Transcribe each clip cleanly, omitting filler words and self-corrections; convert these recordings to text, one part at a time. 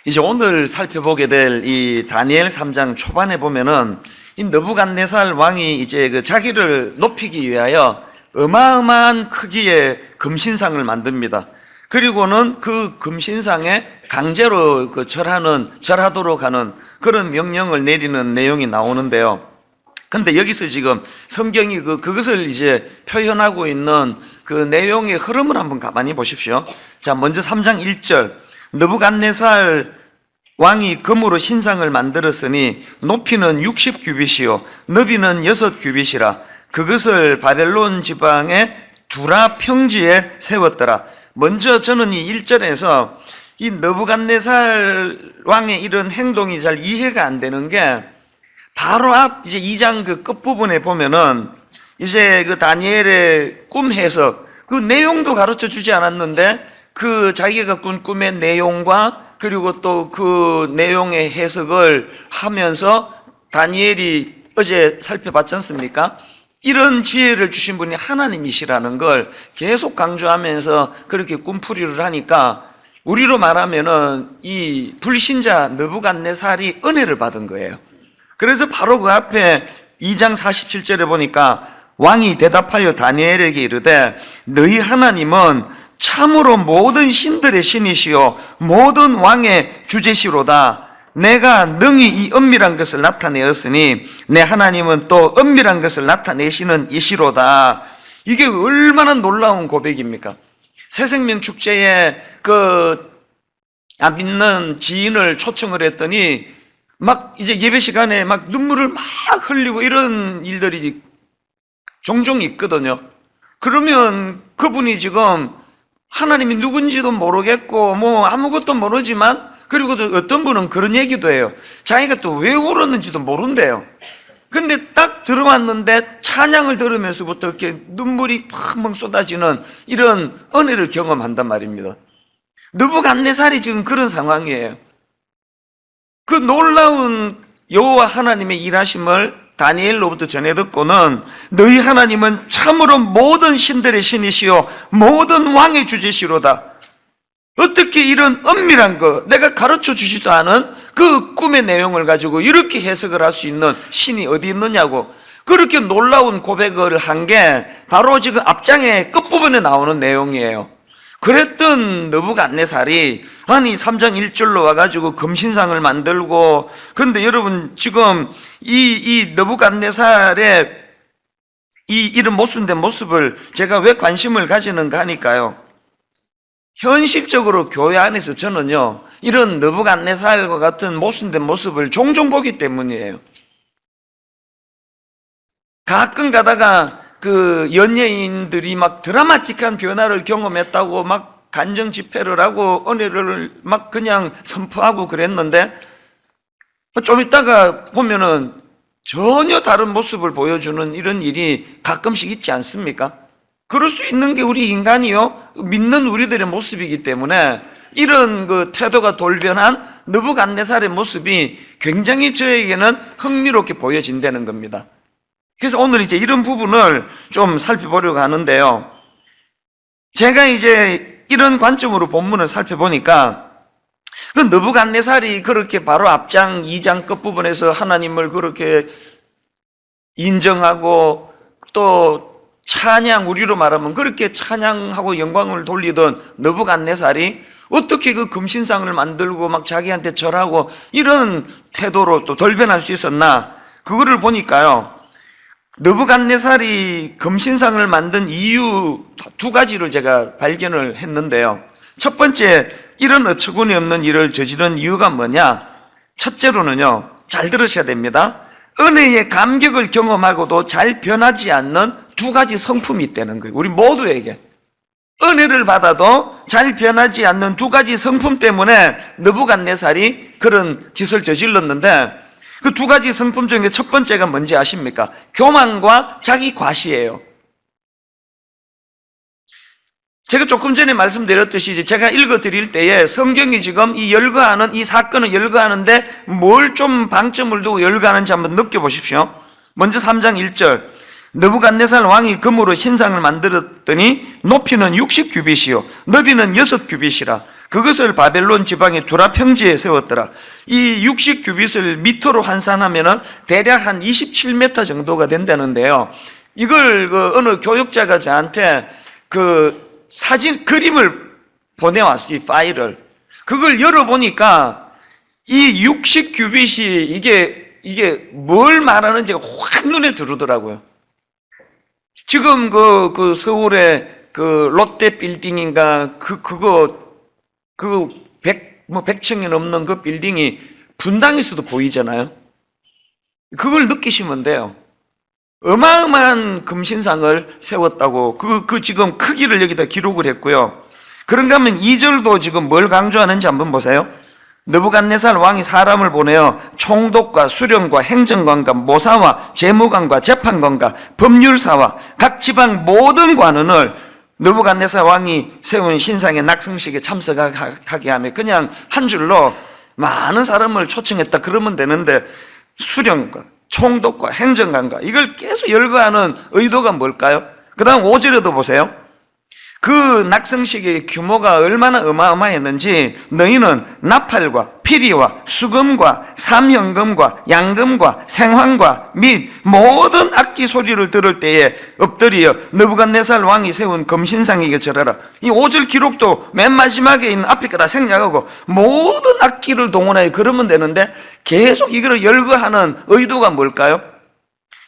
이제 오늘 살펴보게 될 이 다니엘 3장 초반에 보면은 이 느부갓네살 왕이 이제 그 자기를 높이기 위하여 어마어마한 크기의 금신상을 만듭니다. 그리고는 그 금신상에 강제로 절하도록 하는 그런 명령을 내리는 내용이 나오는데요. 근데 여기서 지금 성경이 그것을 이제 표현하고 있는 그 내용의 흐름을 한번 가만히 보십시오. 자, 먼저 3장 1절. 느부갓네살 왕이 금으로 신상을 만들었으니 높이는 60규빗이요 너비는 6규빗이라 그것을 바벨론 지방의 두라 평지에 세웠더라. 먼저 저는 이 1절에서 이 느부갓네살 왕의 이런 행동이 잘 이해가 안 되는 게 바로 앞 이제 2장 그 끝부분에 보면은 이제 그 다니엘의 꿈 해석 그 내용도 가르쳐 주지 않았는데 그 자기가 꾼 꿈의 내용과 그리고 또 그 내용의 해석을 하면서 다니엘이 어제 살펴봤지 않습니까? 이런 지혜를 주신 분이 하나님이시라는 걸 계속 강조하면서 그렇게 꿈풀이를 하니까 우리로 말하면은 이 불신자 느부갓네살이 은혜를 받은 거예요. 그래서 바로 그 앞에 2장 47절에 보니까 왕이 대답하여 다니엘에게 이르되 너희 하나님은 참으로 모든 신들의 신이시요 모든 왕의 주제시로다. 내가 능히 이 은밀한 것을 나타내었으니 내 하나님은 또 은밀한 것을 나타내시는 이시로다. 이게 얼마나 놀라운 고백입니까? 새생명 축제에 안 믿는 지인을 초청을 했더니 막 이제 예배 시간에 막 눈물을 막 흘리고 이런 일들이 종종 있거든요. 그러면 그분이 지금 하나님이 누군지도 모르겠고 뭐 아무것도 모르지만 그리고 또 어떤 분은 그런 얘기도 해요. 자기가 또 왜 울었는지도 모른대요. 근데 딱 들어왔는데 찬양을 들으면서부터 이렇게 눈물이 펑펑 쏟아지는 이런 은혜를 경험한단 말입니다. 느부갓네살이 지금 그런 상황이에요. 그 놀라운 여호와 하나님의 일하심을 다니엘로부터 전해 듣고는 너희 하나님은 참으로 모든 신들의 신이시요 모든 왕의 주제시로다. 어떻게 이런 은밀한 거 내가 가르쳐 주지도 않은 그 꿈의 내용을 가지고 이렇게 해석을 할 수 있는 신이 어디 있느냐고 그렇게 놀라운 고백을 한 게 바로 지금 앞장의 끝부분에 나오는 내용이에요. 그랬던 느부갓네살이 아니 3장 1절로 와가지고 금신상을 만들고 근데 여러분 지금 이 느부갓네살의 이런 모순된 모습을 제가 왜 관심을 가지는가 하니까요. 현실적으로 교회 안에서 저는요 이런 느부갓네살과 같은 모순된 모습을 종종 보기 때문이에요. 가끔 가다가 그 연예인들이 막 드라마틱한 변화를 경험했다고 막 간정 집회를 하고 은혜를 막 그냥 선포하고 그랬는데 좀 있다가 보면은 전혀 다른 모습을 보여주는 이런 일이 가끔씩 있지 않습니까? 그럴 수 있는 게 우리 인간이요 믿는 우리들의 모습이기 때문에 이런 그 태도가 돌변한 느부갓네살의 모습이 굉장히 저에게는 흥미롭게 보여진다는 겁니다. 그래서 오늘 이제 이런 부분을 좀 살펴보려고 하는데요. 제가 이제 이런 관점으로 본문을 살펴보니까 그 느부갓네살이 그렇게 바로 앞장 2장 끝부분에서 하나님을 그렇게 인정하고 또 찬양 우리로 말하면 그렇게 찬양하고 영광을 돌리던 느부갓네살이 어떻게 그 금신상을 만들고 막 자기한테 절하고 이런 태도로 또 돌변할 수 있었나 그거를 보니까요. 느부갓네살이 금신상을 만든 이유 두 가지를 제가 발견을 했는데요. 첫 번째, 이런 어처구니 없는 일을 저지른 이유가 뭐냐? 첫째로는요, 잘 들으셔야 됩니다. 은혜의 감격을 경험하고도 잘 변하지 않는 두 가지 성품이 있다는 거예요. 우리 모두에게. 은혜를 받아도 잘 변하지 않는 두 가지 성품 때문에 느부갓네살이 그런 짓을 저질렀는데 그 두 가지 성품 중에 첫 번째가 뭔지 아십니까? 교만과 자기 과시예요. 제가 조금 전에 말씀드렸듯이 제가 읽어드릴 때에 성경이 지금 이 사건을 열거하는데 뭘 좀 방점을 두고 열거하는지 한번 느껴보십시오. 먼저 3장 1절. 느부갓네살 왕이 금으로 신상을 만들었더니 높이는 60규빗이요 너비는 6규빗이라 그것을 바벨론 지방의 두라 평지에 세웠더라. 이 60규빗을 미터로 환산하면은 대략 한 27m 정도가 된다는데요. 이걸 어느 교육자가 저한테 사진 그림을 보내왔어요. 이 파일을. 그걸 열어보니까 이 60규빗이 이게 뭘 말하는지가 확 눈에 들어오더라고요. 지금 서울의 롯데 빌딩인가 그거 100층이 넘는 그 빌딩이 분당에서도 보이잖아요. 그걸 느끼시면 돼요. 어마어마한 금신상을 세웠다고 지금 크기를 여기다 기록을 했고요. 그런가 하면 2절도 지금 뭘 강조하는지 한번 보세요. 느부갓네살 왕이 사람을 보내어 총독과 수령과 행정관과 모사와 재무관과 재판관과 법률사와 각 지방 모든 관원을 느부갓네살 왕이 세운 신상의 낙성식에 참석하게 하며 그냥 한 줄로 많은 사람을 초청했다 그러면 되는데 수령과 총독과 행정관과 이걸 계속 열거하는 의도가 뭘까요? 그 다음 5절에도 보세요. 그 낙성식의 규모가 얼마나 어마어마했는지 너희는 나팔과 피리와 수금과 삼현금과 양금과 생황과 및 모든 악기 소리를 들을 때에 엎드려 느부갓네살 왕이 세운 금신상에게 절하라. 이 5절 기록도 맨 마지막에 있는 앞에 거 다 생략하고 모든 악기를 동원하여 그러면 되는데 계속 이걸 열거하는 의도가 뭘까요?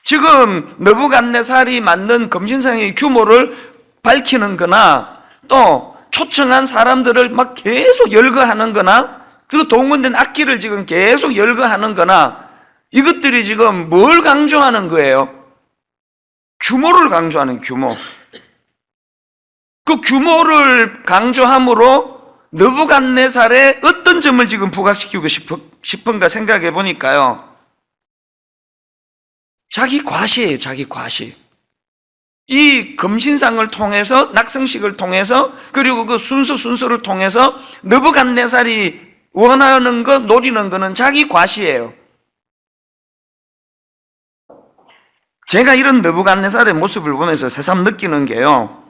지금 느부갓네살이 만든 금신상의 규모를 밝히는 거나 또 초청한 사람들을 막 계속 열거하는 거나 그 동원된 악기를 지금 계속 열거하는 거나 이것들이 지금 뭘 강조하는 거예요? 규모를 강조하는 규모. 그 규모를 강조함으로 느부갓네살의 어떤 점을 지금 부각시키고 싶은가 생각해 보니까요. 자기 과시예요, 자기 과시. 이 금신상을 통해서 낙성식을 통해서 그리고 그 순서를 통해서 느부갓네살이 원하는 것 노리는 것은 자기 과시예요. 제가 이런 느부갓네살의 모습을 보면서 새삼 느끼는 게요,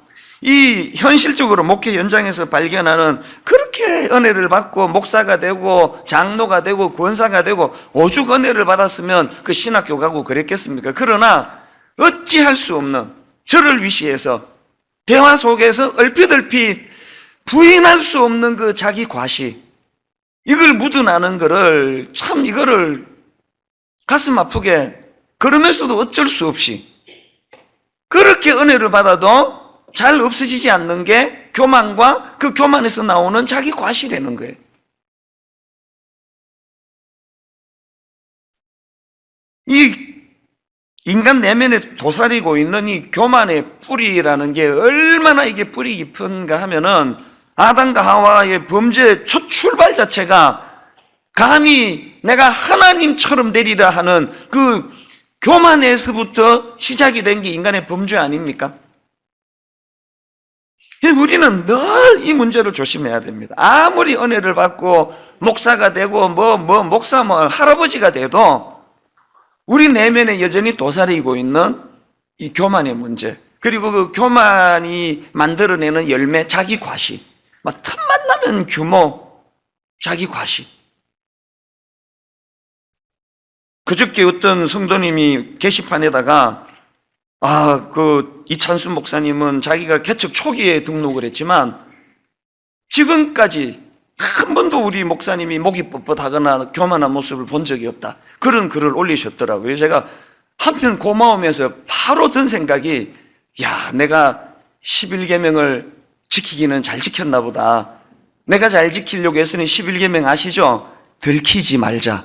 이 현실적으로 목회 현장에서 발견하는 그렇게 은혜를 받고 목사가 되고 장로가 되고 권사가 되고 오죽 은혜를 받았으면 그 신학교 가고 그랬겠습니까? 그러나 어찌할 수 없는 저를 위시해서 대화 속에서 얼핏 부인할 수 없는 그 자기 과시, 이걸 묻어나는 거를 참 이거를 가슴 아프게, 그러면서도 어쩔 수 없이 그렇게 은혜를 받아도 잘 없어지지 않는 게 교만과 그 교만에서 나오는 자기 과시라는 거예요. 이 인간 내면에 도사리고 있는 이 교만의 뿌리라는 게 얼마나 이게 뿌리 깊은가 하면은 아담과 하와의 범죄의 첫 출발 자체가 감히 내가 하나님처럼 되리라 하는 그 교만에서부터 시작이 된 게 인간의 범죄 아닙니까? 우리는 늘 이 문제를 조심해야 됩니다. 아무리 은혜를 받고 목사가 되고 목사 할아버지가 돼도 우리 내면에 여전히 도사리고 있는 이 교만의 문제, 그리고 그 교만이 만들어내는 열매, 자기 과시, 틈만 나면 규모, 자기 과시. 그저께 어떤 성도님이 게시판에다가 이찬수 목사님은 자기가 개척 초기에 등록을 했지만 지금까지 한 번도 우리 목사님이 목이 뻣뻣하거나 교만한 모습을 본 적이 없다, 그런 글을 올리셨더라고요. 제가 한편 고마우면서 바로 든 생각이, 내가 11계명을 지키기는 잘 지켰나 보다. 내가 잘 지키려고 했으니 11계명 아시죠? 들키지 말자.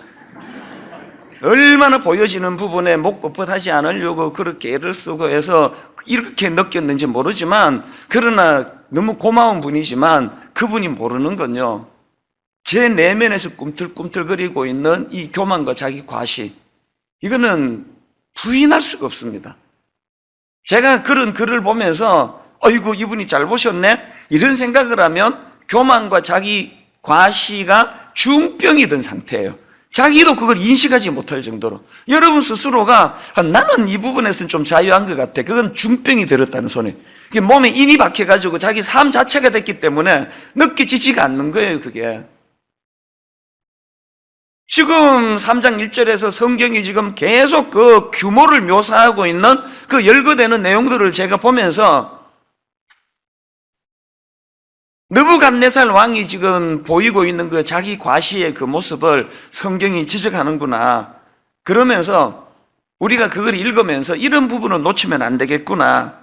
얼마나 보여지는 부분에 목 뻣뻣하지 않으려고 그렇게 애를 쓰고 해서 이렇게 느꼈는지 모르지만, 그러나 너무 고마운 분이지만 그분이 모르는 건요, 제 내면에서 꿈틀꿈틀거리고 있는 이 교만과 자기 과시, 이거는 부인할 수가 없습니다. 제가 그런 글을 보면서 어이구 이분이 잘 보셨네 이런 생각을 하면 교만과 자기 과시가 중병이 든 상태예요. 자기도 그걸 인식하지 못할 정도로. 여러분 스스로가 나는 이 부분에서는 좀 자유한 것 같아. 그건 중병이 들었다는 소리. 몸에 인이 박혀가지고 자기 삶 자체가 됐기 때문에 느껴지지가 않는 거예요, 그게. 지금 3장 1절에서 성경이 지금 계속 그 규모를 묘사하고 있는 그 열거되는 내용들을 제가 보면서 느부갓네살 왕이 지금 보이고 있는 그 자기 과시의 그 모습을 성경이 지적하는구나. 그러면서 우리가 그걸 읽으면서 이런 부분을 놓치면 안 되겠구나.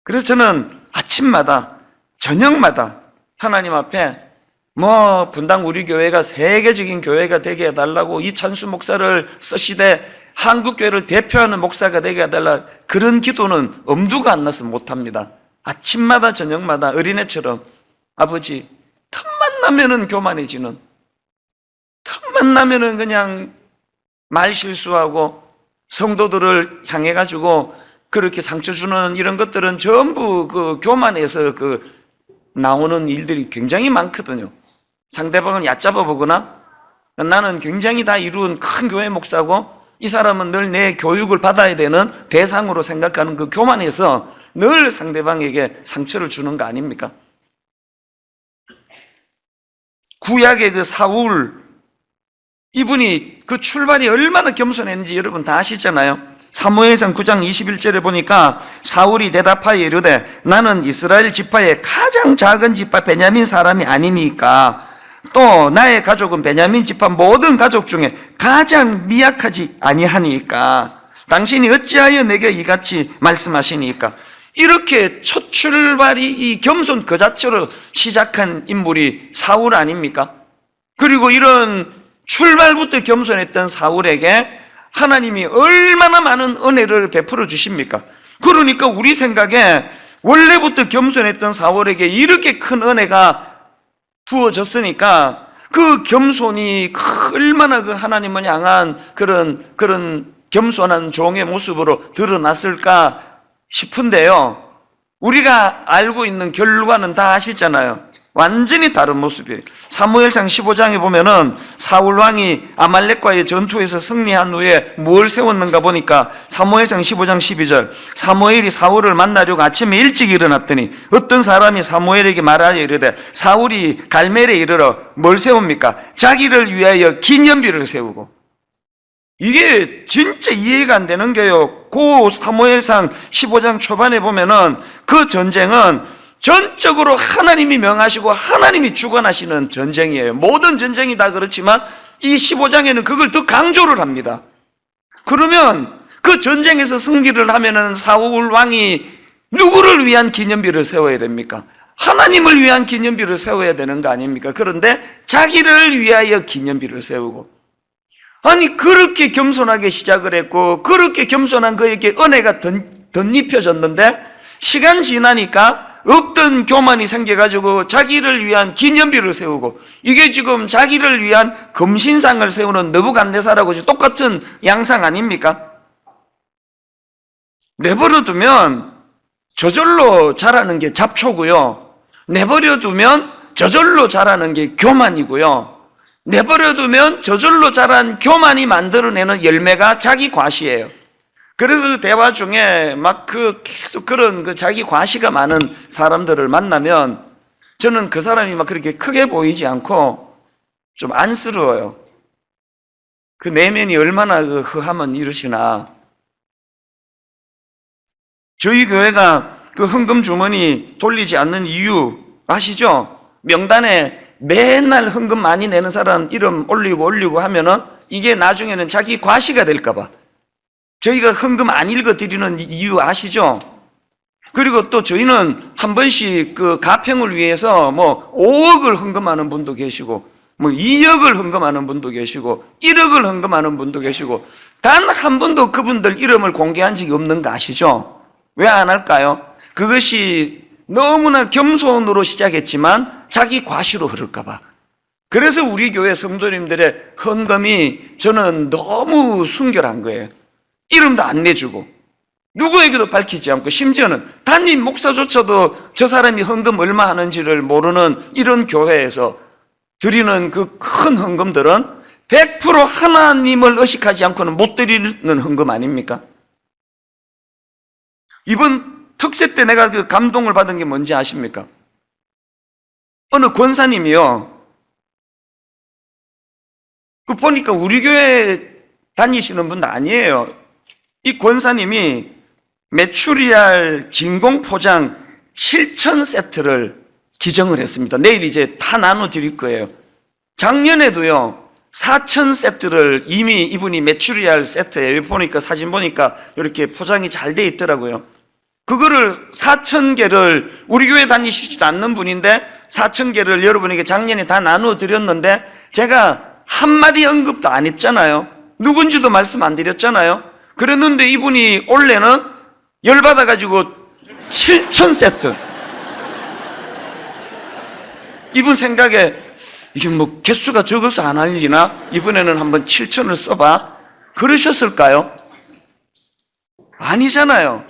그래서 저는 아침마다, 저녁마다 하나님 앞에 분당 우리 교회가 세계적인 교회가 되게 해달라고 이찬수 목사를 쓰시되 한국교회를 대표하는 목사가 되게 해달라, 그런 기도는 엄두가 안 나서 못합니다. 아침마다 저녁마다 어린애처럼 아버지, 틈만 나면은 교만해지는, 틈만 나면은 그냥 말 실수하고 성도들을 향해가지고 그렇게 상처 주는 이런 것들은 전부 그 교만에서 그 나오는 일들이 굉장히 많거든요. 상대방을 얕잡아 보거나, 나는 굉장히 다 이룬 큰 교회 목사고 이 사람은 늘 내 교육을 받아야 되는 대상으로 생각하는 그 교만에서 늘 상대방에게 상처를 주는 거 아닙니까? 구약의 그 사울, 이분이 그 출발이 얼마나 겸손했는지 여러분 다 아시잖아요. 사무엘상 9장 21절에 보니까 사울이 대답하여 이르되 나는 이스라엘 지파의 가장 작은 지파 베냐민 사람이 아니니까, 또 나의 가족은 베냐민 지파 모든 가족 중에 가장 미약하지 아니하니까 당신이 어찌하여 내게 이같이 말씀하시니까. 이렇게 첫 출발이 이 겸손 그 자체로 시작한 인물이 사울 아닙니까? 그리고 이런 출발부터 겸손했던 사울에게 하나님이 얼마나 많은 은혜를 베풀어 주십니까? 그러니까 우리 생각에 원래부터 겸손했던 사울에게 이렇게 큰 은혜가 부어졌으니까 그 겸손이 얼마나 그 하나님을 향한 그런 겸손한 종의 모습으로 드러났을까 싶은데요, 우리가 알고 있는 결과는 다 아시잖아요. 완전히 다른 모습이에요. 사무엘상 15장에 보면은 사울 왕이 아말렉과의 전투에서 승리한 후에 뭘 세웠는가 보니까 사무엘상 15장 12절, 사무엘이 사울을 만나려고 아침에 일찍 일어났더니 어떤 사람이 사무엘에게 말하여 이르되 사울이 갈멜에 이르러 뭘 세웁니까? 자기를 위하여 기념비를 세우고. 이게 진짜 이해가 안 되는 게요, 그 사무엘상 15장 초반에 보면은 그 전쟁은 전적으로 하나님이 명하시고 하나님이 주관하시는 전쟁이에요. 모든 전쟁이 다 그렇지만 이 15장에는 그걸 더 강조를 합니다. 그러면 그 전쟁에서 승리를 하면은 사울 왕이 누구를 위한 기념비를 세워야 됩니까? 하나님을 위한 기념비를 세워야 되는 거 아닙니까? 그런데 자기를 위하여 기념비를 세우고, 아니 그렇게 겸손하게 시작을 했고 그렇게 겸손한 그에게 은혜가 덧입혀졌는데 시간 지나니까 없던 교만이 생겨가지고 자기를 위한 기념비를 세우고, 이게 지금 자기를 위한 금신상을 세우는 느부갓네살하고 똑같은 양상 아닙니까? 내버려두면 저절로 자라는 게 잡초고요, 내버려두면 저절로 자라는 게 교만이고요, 내버려두면 저절로 자란 교만이 만들어내는 열매가 자기 과시예요. 그래서 그 대화 중에 막 계속 그런 자기 과시가 많은 사람들을 만나면 저는 그 사람이 막 그렇게 크게 보이지 않고 좀 안쓰러워요. 그 내면이 얼마나 그 허함은 이러시나. 저희 교회가 그 헌금 주머니 돌리지 않는 이유 아시죠? 명단에 맨날 헌금 많이 내는 사람 이름 올리고 하면은 이게 나중에는 자기 과시가 될까봐 저희가 헌금 안 읽어드리는 이유 아시죠? 그리고 또 저희는 한 번씩 그 가평을 위해서 5억을 헌금하는 분도 계시고 2억을 헌금하는 분도 계시고 1억을 헌금하는 분도 계시고 단 한 번도 그분들 이름을 공개한 적이 없는 거 아시죠? 왜 안 할까요? 그것이 너무나 겸손으로 시작했지만 자기 과시로 흐를까 봐. 그래서 우리 교회 성도님들의 헌금이 저는 너무 순결한 거예요. 이름도 안 내주고 누구에게도 밝히지 않고, 심지어는 담임 목사조차도 저 사람이 헌금 얼마 하는지를 모르는 이런 교회에서 드리는 그 큰 헌금들은 100% 하나님을 의식하지 않고는 못 드리는 헌금 아닙니까? 이번 특세 때 내가 그 감동을 받은 게 뭔지 아십니까? 어느 권사님이요, 그 보니까 우리 교회 다니시는 분도 아니에요. 이 권사님이 메추리알 진공 포장 7,000세트를 기증을 했습니다. 내일 이제 다 나눠 드릴 거예요. 작년에도요 4,000세트를 이미 이분이 메추리알 세트에, 여기 보니까 사진 보니까 이렇게 포장이 잘 돼 있더라고요. 그거를 4,000개를 우리 교회 다니시지도 않는 분인데 4,000개를 여러분에게 작년에 다 나눠 드렸는데 제가 한마디 언급도 안 했잖아요. 누군지도 말씀 안 드렸잖아요. 그랬는데 이분이 올해는 열받아가지고 7,000세트. 이분 생각에 이게 뭐 개수가 적어서 안 알리나? 이번에는 한번 7,000을 써봐. 그러셨을까요? 아니잖아요.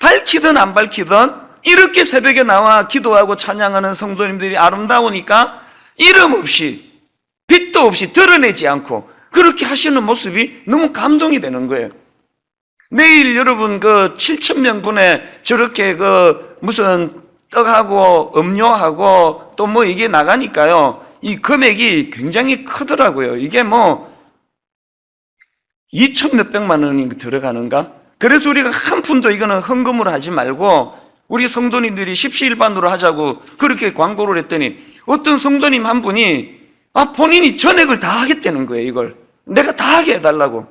밝히든 안 밝히든 이렇게 새벽에 나와 기도하고 찬양하는 성도님들이 아름다우니까 이름 없이 빛도 없이 드러내지 않고 그렇게 하시는 모습이 너무 감동이 되는 거예요. 내일 여러분 그 7,000명 분에 저렇게 그 무슨 떡하고 음료하고 또 뭐 이게 나가니까요, 이 금액이 굉장히 크더라고요. 이게 뭐 2천 몇백만 원이 들어가는가? 그래서 우리가 한 푼도 이거는 헌금으로 하지 말고 우리 성도님들이 십시일반으로 하자고 그렇게 광고를 했더니 어떤 성도님 한 분이 본인이 전액을 다 하겠다는 거예요. 이걸 내가 다 하게 해달라고.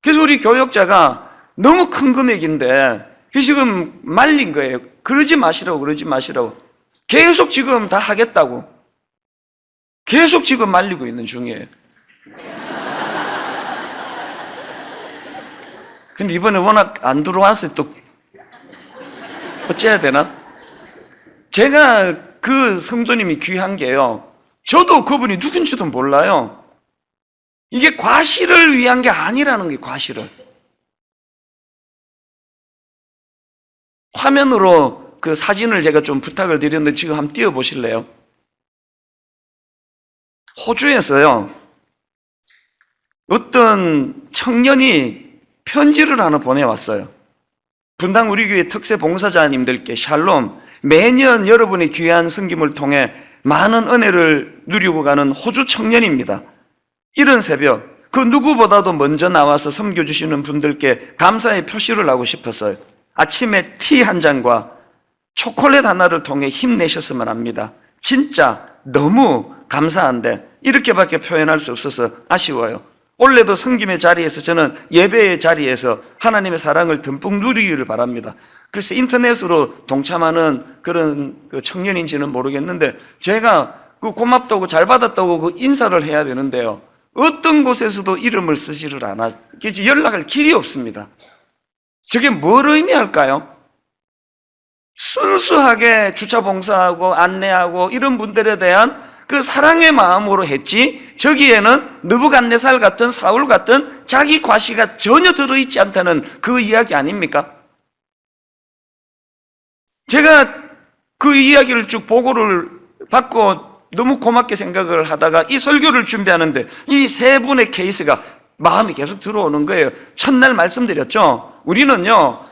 그래서 우리 교역자가 너무 큰 금액인데 지금 말린 거예요. 그러지 마시라고. 계속 지금 다 하겠다고. 계속 지금 말리고 있는 중이에요. 근데 이번에 워낙 안 들어와서 또 어째야 되나? 제가 그 성도님이 귀한 게요, 저도 그분이 누군지도 몰라요. 이게 과시를 위한 게 아니라는 게, 과시를. 화면으로 그 사진을 제가 좀 부탁을 드렸는데 지금 한번 띄워보실래요? 호주에서요 어떤 청년이 편지를 하나 보내왔어요. 분당 우리 교회 특세 봉사자님들께 샬롬, 매년 여러분의 귀한 섬김을 통해 많은 은혜를 누리고 가는 호주 청년입니다. 이른 새벽 그 누구보다도 먼저 나와서 섬겨주시는 분들께 감사의 표시를 하고 싶었어요. 아침에 티 한 잔과 초콜릿 하나를 통해 힘내셨으면 합니다. 진짜 너무 감사한데 이렇게밖에 표현할 수 없어서 아쉬워요. 올해도 섬김의 자리에서 저는 예배의 자리에서 하나님의 사랑을 듬뿍 누리기를 바랍니다. 글쎄 인터넷으로 동참하는 그런 청년인지는 모르겠는데 제가 그 고맙다고 잘 받았다고 그 인사를 해야 되는데요, 어떤 곳에서도 이름을 쓰지를 않아. 연락할 길이 없습니다. 저게 뭘 의미할까요? 순수하게 주차 봉사하고 안내하고 이런 분들에 대한 그 사랑의 마음으로 했지, 저기에는 느부갓네살 같은 사울 같은 자기 과시가 전혀 들어있지 않다는 그 이야기 아닙니까? 제가 그 이야기를 쭉 보고를 받고 너무 고맙게 생각을 하다가 이 설교를 준비하는데 이 세 분의 케이스가 마음이 계속 들어오는 거예요. 첫날 말씀드렸죠. 우리는요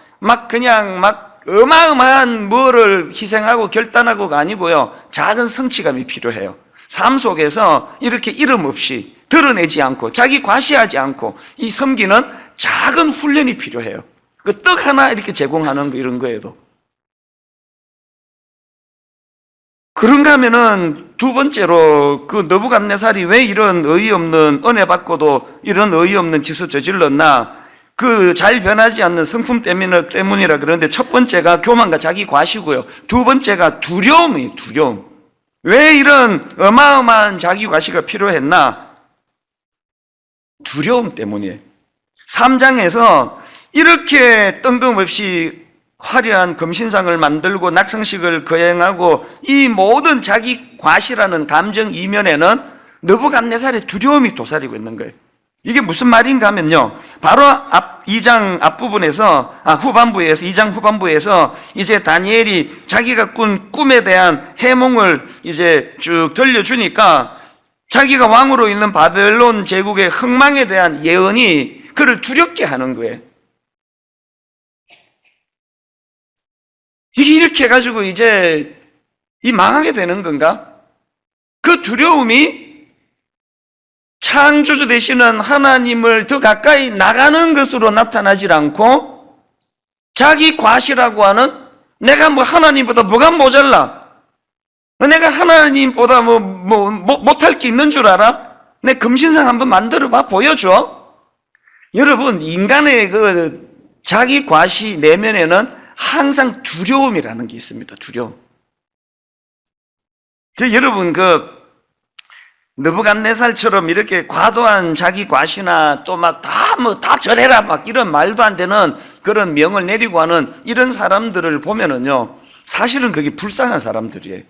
그냥 어마어마한 뭐를 희생하고 결단하고가 아니고요, 작은 성취감이 필요해요. 삶 속에서 이렇게 이름 없이 드러내지 않고 자기 과시하지 않고 이 섬기는 작은 훈련이 필요해요. 그 떡 하나 이렇게 제공하는 거, 이런 거에도. 그런가 하면은 두 번째로 그 느부갓네살이 왜 이런 어이없는, 은혜 받고도 이런 어이없는 짓을 저질렀나, 그 잘 변하지 않는 성품 때문이라 그러는데 첫 번째가 교만과 자기 과시고요, 두 번째가 두려움이에요. 두려움. 왜 이런 어마어마한 자기 과시가 필요했나? 두려움 때문이에요. 3장에서 이렇게 뜬금없이 화려한 금신상을 만들고 낙성식을 거행하고 이 모든 자기 과시라는 감정 이면에는 느부갓네살의 두려움이 도사리고 있는 거예요. 이게 무슨 말인가 하면요, 바로 2장 앞부분에서, 후반부에서, 2장 후반부에서 이제 다니엘이 자기가 꾼 꿈에 대한 해몽을 이제 쭉 들려주니까 자기가 왕으로 있는 바벨론 제국의 흥망에 대한 예언이 그를 두렵게 하는 거예요. 이게 이렇게 해가지고 이제 이 망하게 되는 건가? 그 두려움이 창조주 되시는 하나님을 더 가까이 나가는 것으로 나타나질 않고 자기 과시라고 하는 내가 뭐 하나님보다 뭐가 모자라? 내가 하나님보다 못할 게 있는 줄 알아? 내 금신상 한번 만들어봐, 보여줘. 여러분, 인간의 그 자기 과시 내면에는 항상 두려움이라는 게 있습니다. 두려움. 여러분, 느부갓네살처럼 이렇게 과도한 자기 과시나 또 막 다 절해라 막 이런 말도 안 되는 그런 명을 내리고 하는 이런 사람들을 보면은요, 사실은 그게 불쌍한 사람들이에요.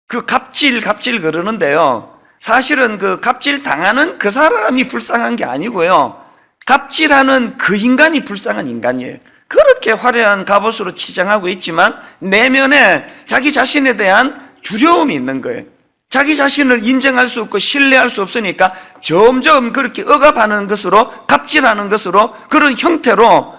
그 갑질 그러는데요, 사실은 그 갑질 당하는 그 사람이 불쌍한 게 아니고요, 갑질하는 그 인간이 불쌍한 인간이에요. 그렇게 화려한 갑옷으로 치장하고 있지만 내면에 자기 자신에 대한 두려움이 있는 거예요. 자기 자신을 인정할 수 없고 신뢰할 수 없으니까 점점 그렇게 억압하는 것으로, 갑질하는 것으로, 그런 형태로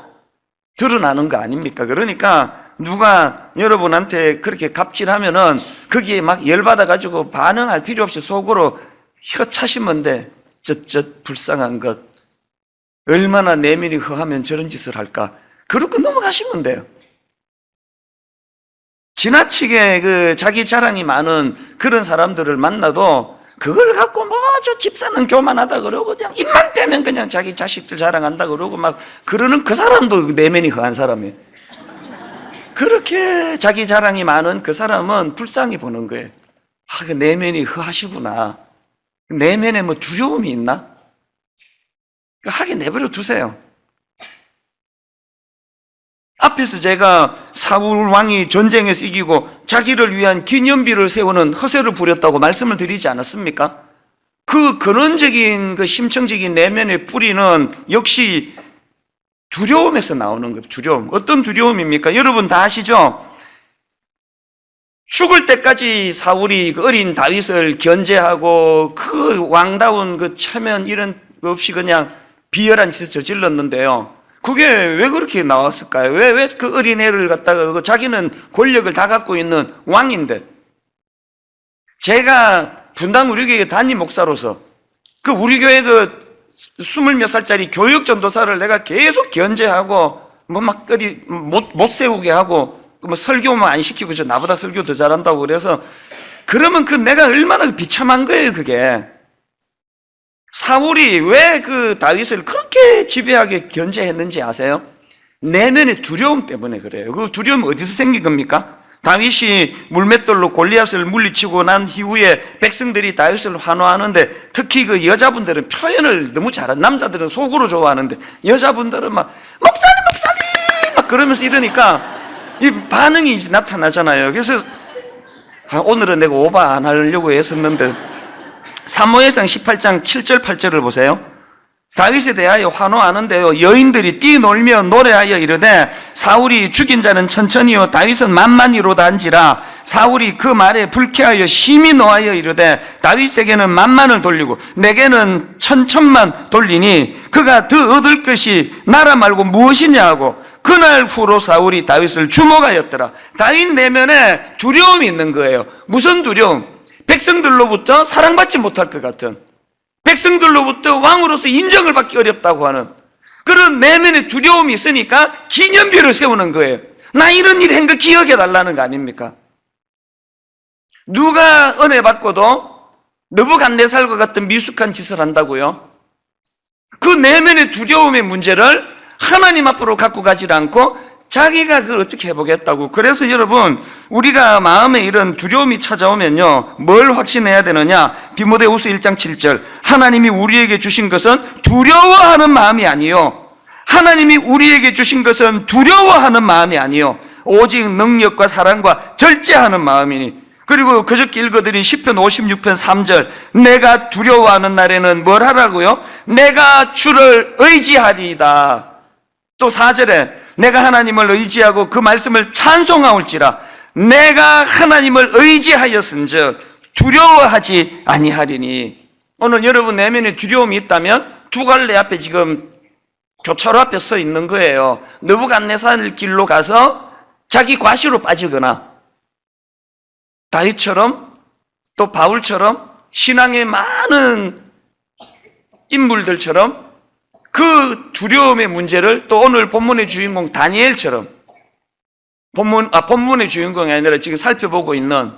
드러나는 거 아닙니까? 그러니까 누가 여러분한테 그렇게 갑질하면은 거기에 막 열받아가지고 반응할 필요 없이 속으로 혀 차시면 돼. 불쌍한 것. 얼마나 내면이 허하면 저런 짓을 할까? 그렇게 넘어가시면 돼요. 지나치게 그 자기 자랑이 많은 그런 사람들을 만나도 그걸 갖고 저 집사는 교만하다 그러고 그냥 입만 떼면 그냥 자기 자식들 자랑한다 그러고 막 그러는 그 사람도 내면이 허한 사람이에요. 그렇게 자기 자랑이 많은 그 사람은 불쌍히 보는 거예요. 그 내면이 허하시구나. 내면에 뭐 두려움이 있나? 하게 내버려 두세요. 앞에서 제가 사울 왕이 전쟁에서 이기고 자기를 위한 기념비를 세우는 허세를 부렸다고 말씀을 드리지 않았습니까? 그 근원적인 그 심층적인 내면의 뿌리는 역시 두려움에서 나오는 거예요. 두려움. 어떤 두려움입니까? 여러분 다 아시죠? 죽을 때까지 사울이 그 어린 다윗을 견제하고 그 왕다운 그 체면 이런 거 없이 그냥 비열한 짓을 저질렀는데요. 그게 왜 그렇게 나왔을까요? 왜 그 어린애를 갖다가 자기는 권력을 다 갖고 있는 왕인데, 제가 분당 우리 교회 담임 목사로서 그 우리 교회 그 20몇 살짜리 교육 전도사를 내가 계속 견제하고 뭐 막 어디 못 세우게 하고 뭐 설교만 안 시키고 저 나보다 설교 더 잘한다고 그래서, 그러면 그 내가 얼마나 비참한 거예요. 그게 사울이 왜 그 다윗을 그렇게 지배하게 견제했는지 아세요? 내면의 두려움 때문에 그래요. 그 두려움은 어디서 생긴 겁니까? 다윗이 물맷돌로 골리앗을 물리치고 난 이후에 백성들이 다윗을 환호하는데, 특히 그 여자분들은 표현을 너무 잘한, 남자들은 속으로 좋아하는데 여자분들은 막 목사님 막 그러면서 이러니까 이 반응이 나타나잖아요. 그래서 오늘은 내가 오바 안 하려고 했었는데, 사무엘상 18장 7절 8절을 보세요. 다윗에 대하여 환호하는데요, 여인들이 뛰놀며 노래하여 이르되 사울이 죽인 자는 천천히요 다윗은 만만히로다 한지라. 사울이 그 말에 불쾌하여 심히 노하여 이르되 다윗에게는 만만을 돌리고 내게는 천천만 돌리니 그가 더 얻을 것이 나라 말고 무엇이냐 하고, 그날 후로 사울이 다윗을 주목하였더라. 다윗 내면에 두려움이 있는 거예요. 무슨 두려움? 백성들로부터 사랑받지 못할 것 같은, 백성들로부터 왕으로서 인정을 받기 어렵다고 하는 그런 내면의 두려움이 있으니까 기념비를 세우는 거예요. 나 이런 일 한 거 기억해 달라는 거 아닙니까? 누가 은혜 받고도 느부갓네살과 같은 미숙한 짓을 한다고요? 그 내면의 두려움의 문제를 하나님 앞으로 갖고 가지 않고 자기가 그걸 어떻게 해보겠다고. 그래서 여러분, 우리가 마음에 이런 두려움이 찾아오면요, 뭘 확신해야 되느냐? 디모데후서 1장 7절, 하나님이 우리에게 주신 것은 두려워하는 마음이 아니요, 하나님이 우리에게 주신 것은 두려워하는 마음이 아니요 오직 능력과 사랑과 절제하는 마음이니. 그리고 그저께 읽어드린 시편 56편 3절, 내가 두려워하는 날에는 뭘 하라고요? 내가 주를 의지하리이다. 또 4절에 내가 하나님을 의지하고 그 말씀을 찬송하올지라. 내가 하나님을 의지하였은즉 두려워하지 아니하리니. 오늘 여러분 내면에 두려움이 있다면 두 갈래 앞에 지금 교차로 앞에 서 있는 거예요. 느부갓네살 길로 가서 자기 과시로 빠지거나 다윗처럼 또 바울처럼 신앙의 많은 인물들처럼 그 두려움의 문제를 또 오늘 본문의 주인공 다니엘처럼 본문의 주인공이 아니라 지금 살펴보고 있는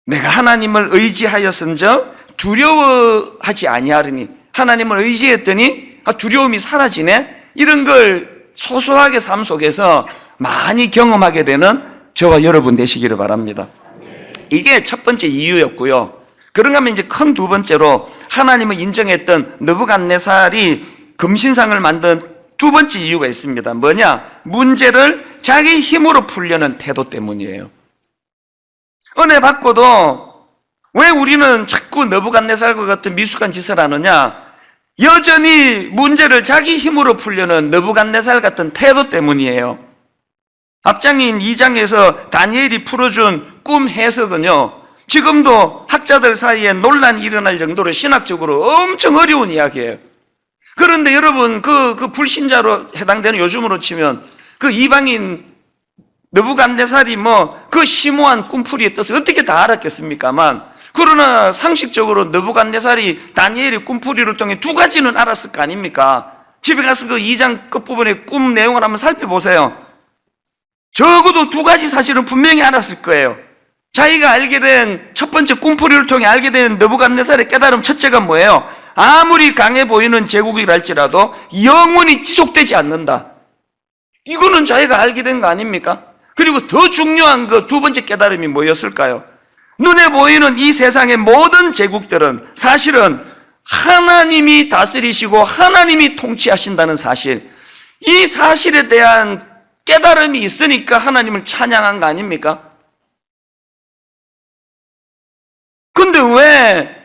내가 하나님을 의지하였은즉 두려워하지 아니하리니 하나님을 의지했더니 두려움이 사라지네. 이런 걸 소소하게 삶 속에서 많이 경험하게 되는 저와 여러분 되시기를 바랍니다. 이게 첫 번째 이유였고요. 그런가 하면 이제 큰 두 번째로 하나님을 인정했던 느부갓네살이 금신상을 만든 두 번째 이유가 있습니다. 뭐냐? 문제를 자기 힘으로 풀려는 태도 때문이에요. 은혜 받고도 왜 우리는 자꾸 느부갓네살과 같은 미숙한 짓을 하느냐? 여전히 문제를 자기 힘으로 풀려는 느부갓네살 같은 태도 때문이에요. 앞장인 2장에서 다니엘이 풀어준 꿈 해석은요, 지금도 학자들 사이에 논란이 일어날 정도로 신학적으로 엄청 어려운 이야기예요. 그런데 여러분, 그 불신자로 해당되는 요즘으로 치면 그 이방인 느부갓네살이 그 심오한 꿈풀이의 뜻을 어떻게 다 알았겠습니까만, 그러나 상식적으로 느부갓네살이 다니엘의 꿈풀이를 통해 두 가지는 알았을 거 아닙니까? 집에 가서 그 2장 끝부분의 꿈 내용을 한번 살펴보세요. 적어도 두 가지 사실은 분명히 알았을 거예요. 자기가 알게 된 첫 번째 꿈풀이를 통해 알게 된 느부갓네살의 깨달음 첫째가 뭐예요? 아무리 강해 보이는 제국이랄지라도 영원히 지속되지 않는다. 이거는 자기가 알게 된 거 아닙니까? 그리고 더 중요한 그 두 번째 깨달음이 뭐였을까요? 눈에 보이는 이 세상의 모든 제국들은 사실은 하나님이 다스리시고 하나님이 통치하신다는 사실, 이 사실에 대한 깨달음이 있으니까 하나님을 찬양한 거 아닙니까? 근데 왜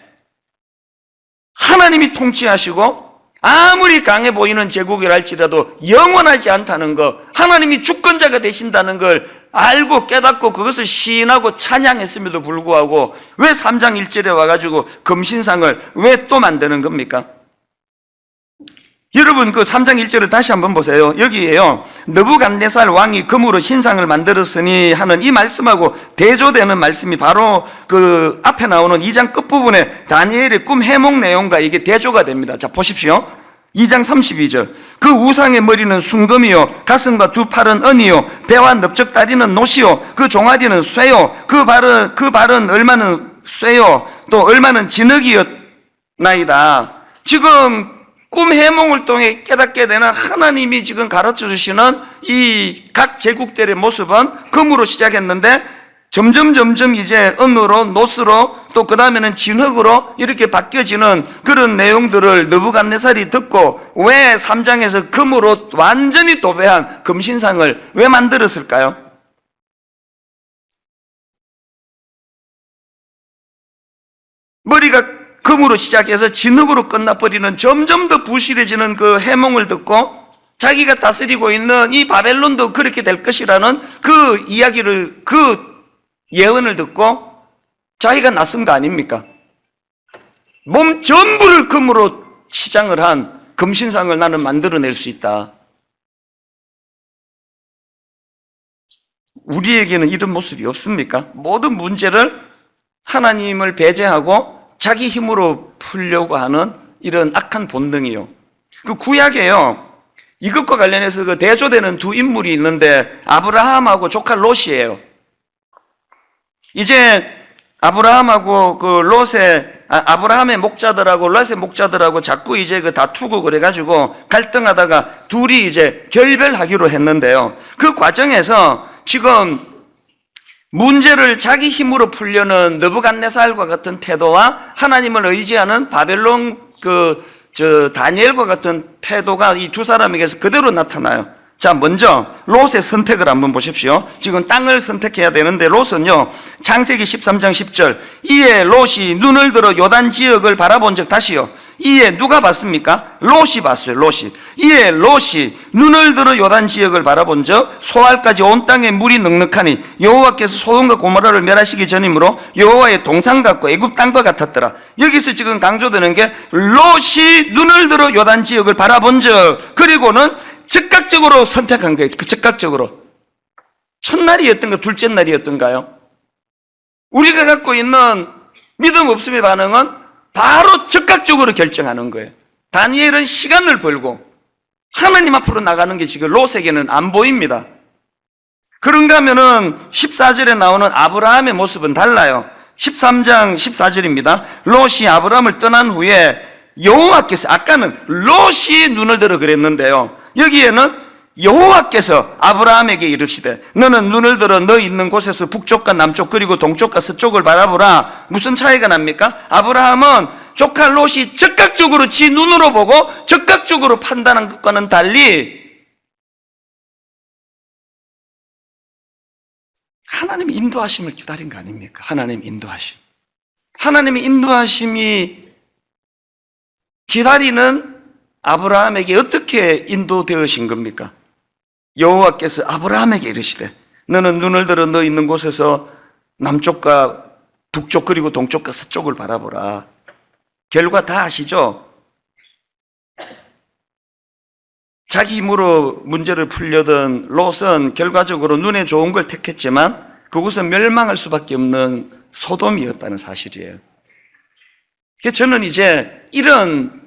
하나님이 통치하시고 아무리 강해 보이는 제국이랄지라도 영원하지 않다는 것, 하나님이 주권자가 되신다는 걸 알고 깨닫고 그것을 시인하고 찬양했음에도 불구하고 왜 3장 1절에 와가지고 금신상을 왜 또 만드는 겁니까? 여러분 그 3장 1절을 다시 한번 보세요. 여기에요, 느부갓네살 왕이 금으로 신상을 만들었으니 하는 이 말씀하고 대조되는 말씀이 바로 그 앞에 나오는 2장 끝부분에 다니엘의 꿈 해몽 내용과 이게 대조가 됩니다. 자 보십시오. 2장 32절. 그 우상의 머리는 순금이요, 가슴과 두 팔은 은이요, 배와 넓적다리는 노시요, 그 종아리는 쇠요, 그 발은 얼마는 쇠요, 또 얼마는 진흙이었나이다. 지금 꿈 해몽을 통해 깨닫게 되는 하나님이 지금 가르쳐 주시는 이 각 제국들의 모습은 금으로 시작했는데 점점 이제 은으로, 노스로, 또 그 다음에는 진흙으로 이렇게 바뀌어지는 그런 내용들을 느부갓네살이 듣고 왜 3장에서 금으로 완전히 도배한 금신상을 왜 만들었을까요? 머리가 금으로 시작해서 진흙으로 끝나버리는 점점 더 부실해지는 그 해몽을 듣고 자기가 다스리고 있는 이 바벨론도 그렇게 될 것이라는 그 이야기를, 그 예언을 듣고 자기가 나선 거 아닙니까? 몸 전부를 금으로 치장을 한 금신상을 나는 만들어낼 수 있다. 우리에게는 이런 모습이 없습니까? 모든 문제를 하나님을 배제하고 자기 힘으로 풀려고 하는 이런 악한 본능이요. 그 구약에요, 이것과 관련해서 그 대조되는 두 인물이 있는데 아브라함하고 조카 롯이에요. 이제 아브라함하고 그 아브라함의 목자들하고 롯의 목자들하고 자꾸 이제 그 다투고 그래가지고 갈등하다가 둘이 이제 결별하기로 했는데요. 그 과정에서 지금 문제를 자기 힘으로 풀려는 느부갓네살과 같은 태도와 하나님을 의지하는 바벨론 다니엘과 같은 태도가 이 두 사람에게서 그대로 나타나요. 자, 먼저 롯의 선택을 한번 보십시오. 지금 땅을 선택해야 되는데 롯은요, 창세기 13장 10절. 이에 롯이 눈을 들어 요단 지역을 바라본 적 다시요, 이에 누가 봤습니까? 롯이 봤어요. 롯이. 이에 롯이 눈을 들어 요단 지역을 바라본즉 소알까지 온 땅에 물이 넉넉하니 여호와께서 소돔과 고모라를 멸하시기 전이므로 여호와의 동산 같고 애굽 땅과 같았더라. 여기서 지금 강조되는 게 롯이 눈을 들어 요단 지역을 바라본즉 그리고는 즉각적으로 선택한 거예요. 그 즉각적으로. 첫날이었던가 둘째 날이었던가요? 우리가 갖고 있는 믿음 없음의 반응은 바로 즉각적으로 결정하는 거예요. 다니엘은 시간을 벌고 하나님 앞으로 나가는 게 지금 롯에게는 안 보입니다. 그런가 하면은 14절에 나오는 아브라함의 모습은 달라요. 13장 14절입니다. 롯이 아브라함을 떠난 후에 여호와께서, 아까는 롯이 눈을 들어 그랬는데요, 여기에는 여호와께서 아브라함에게 이르시되 너는 눈을 들어 너 있는 곳에서 북쪽과 남쪽 그리고 동쪽과 서쪽을 바라보라. 무슨 차이가 납니까? 아브라함은 조카 롯이 즉각적으로 지 눈으로 보고 즉각적으로 판단한 것과는 달리 하나님의 인도하심을 기다린 거 아닙니까? 하나님의 인도하심. 하나님의 인도하심이 기다리는 아브라함에게 어떻게 인도되으신 겁니까? 여호와께서 아브라함에게 이르시되 너는 눈을 들어 너 있는 곳에서 남쪽과 북쪽 그리고 동쪽과 서쪽을 바라보라. 결과 다 아시죠? 자기 힘으로 문제를 풀려던 롯은 결과적으로 눈에 좋은 걸 택했지만 그곳은 멸망할 수밖에 없는 소돔이었다는 사실이에요. 그래서 저는 이제 이런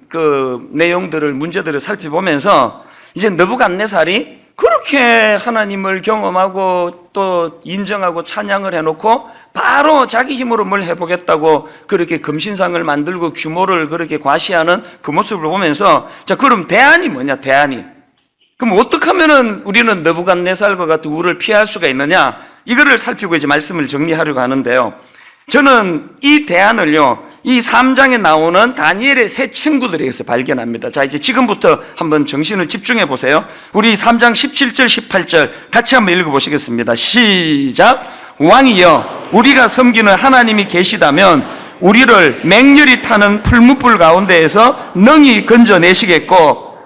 내용들을, 문제들을 살펴보면서 이제 느부갓네살이 그렇게 하나님을 경험하고 또 인정하고 찬양을 해놓고 바로 자기 힘으로 뭘 해보겠다고 그렇게 금신상을 만들고 규모를 그렇게 과시하는 그 모습을 보면서, 자, 그럼 대안이 뭐냐, 대안이. 그럼 어떻게 하면은 우리는 느부갓네살과 같은 우를 피할 수가 있느냐, 이거를 살피고 이제 말씀을 정리하려고 하는데요. 저는 이 대안을요, 이 3장에 나오는 다니엘의 세 친구들에게서 발견합니다. 자, 이제 지금부터 한번 정신을 집중해 보세요. 우리 3장 17절, 18절 같이 한번 읽어보시겠습니다. 시작. 왕이여, 우리가 섬기는 하나님이 계시다면 우리를 맹렬히 타는 풀무불 가운데에서 능히 건져내시겠고,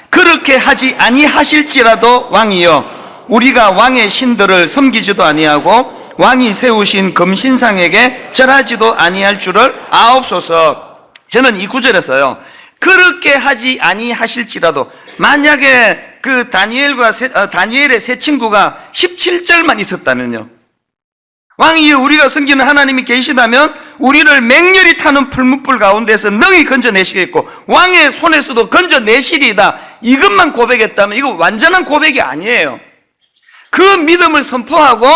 그렇게 하지 아니하실지라도 왕이여, 우리가 왕의 신들을 섬기지도 아니하고 왕이 세우신 금신상에게 절하지도 아니할 줄을 아옵소서. 저는 이 구절에서요, 그렇게 하지 아니하실지라도, 만약에 그 다니엘의 세 친구가 17절만 있었다면요, 왕이여, 우리가 섬기는 하나님이 계시다면 우리를 맹렬히 타는 풀무불 가운데서 능히 건져내시겠고 왕의 손에서도 건져내시리이다, 이것만 고백했다면 이거 완전한 고백이 아니에요. 그 믿음을 선포하고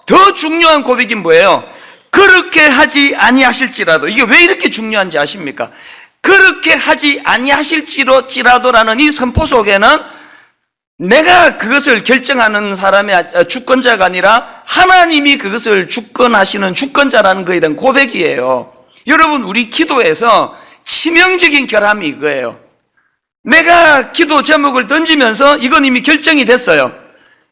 더 중요한 고백이 뭐예요? 그렇게 하지 아니하실지라도. 이게 왜 이렇게 중요한지 아십니까? 그렇게 하지 아니하실지라도라는 이 선포 속에는 내가 그것을 결정하는 사람의 주권자가 아니라 하나님이 그것을 주권하시는 주권자라는 것에 대한 고백이에요. 여러분, 우리 기도에서 치명적인 결함이 이거예요. 내가 기도 제목을 던지면서 이건 이미 결정이 됐어요.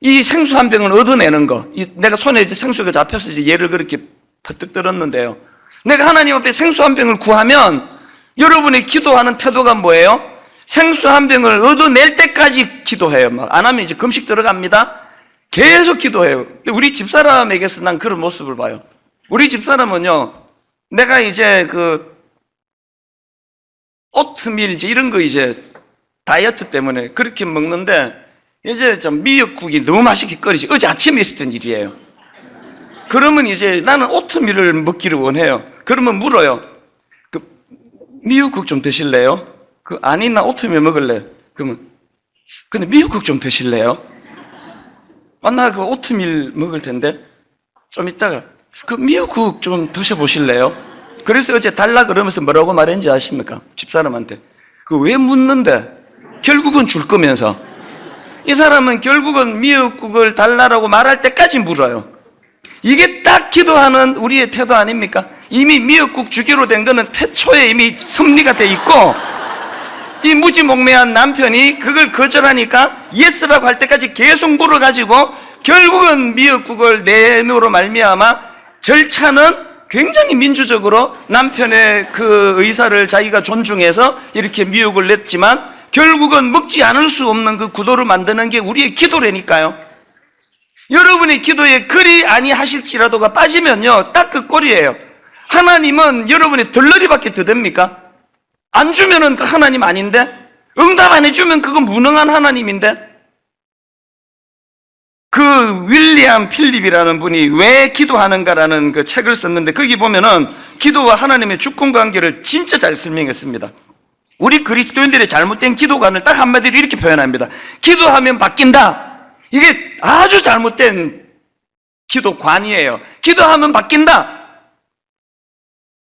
이 생수 한 병을 얻어내는 거. 내가 손에 이제 생수가 잡혀서 이제 얘를 그렇게 퍼뜩 들었는데요, 내가 하나님 앞에 생수 한 병을 구하면 여러분의 기도하는 태도가 뭐예요? 생수 한 병을 얻어낼 때까지 기도해요. 막 안 하면 이제 금식 들어갑니다. 계속 기도해요. 근데 우리 집사람에게서 난 그런 모습을 봐요. 우리 집사람은요, 내가 이제 오트밀 이제 이런 거 이제 다이어트 때문에 그렇게 먹는데 이제 좀 미역국이 너무 맛있게 끓이지. 어제 아침에 있었던 일이에요. 그러면 이제 나는 오트밀을 먹기를 원해요. 그러면 물어요. 미역국 좀 드실래요? 아니, 나 오트밀 먹을래. 그러면, 근데 미역국 좀 드실래요? 나 오트밀 먹을 텐데 좀 이따가 미역국 좀 드셔보실래요? 그래서 어제 달라 그러면서 뭐라고 말했는지 아십니까? 집사람한테. 왜 묻는데? 결국은 줄 거면서. 이 사람은 결국은 미역국을 달라라고 말할 때까지 물어요. 이게 딱 기도하는 우리의 태도 아닙니까? 이미 미역국 주기로 된 거는 태초에 이미 섭리가 돼 있고, 이 무지몽매한 남편이 그걸 거절하니까 예스라고 할 때까지 계속 물어가지고 결국은 미역국을 내놓으로 말미암아 절차는 굉장히 민주적으로 남편의 그 의사를 자기가 존중해서 이렇게 미혹을 냈지만 결국은 먹지 않을 수 없는 그 구도를 만드는 게 우리의 기도라니까요. 여러분의 기도에 그리 아니하실지라도가 빠지면요, 딱 그 꼴이에요. 하나님은 여러분의 덜러리밖에 더 됩니까? 안 주면은 그 하나님 아닌데? 응답 안 해주면 그건 무능한 하나님인데? 그 윌리엄 필립이라는 분이 왜 기도하는가라는 그 책을 썼는데 거기 보면은 기도와 하나님의 주권 관계를 진짜 잘 설명했습니다. 우리 그리스도인들의 잘못된 기도관을 딱 한마디로 이렇게 표현합니다. 기도하면 바뀐다. 이게 아주 잘못된 기도관이에요. 기도하면 바뀐다.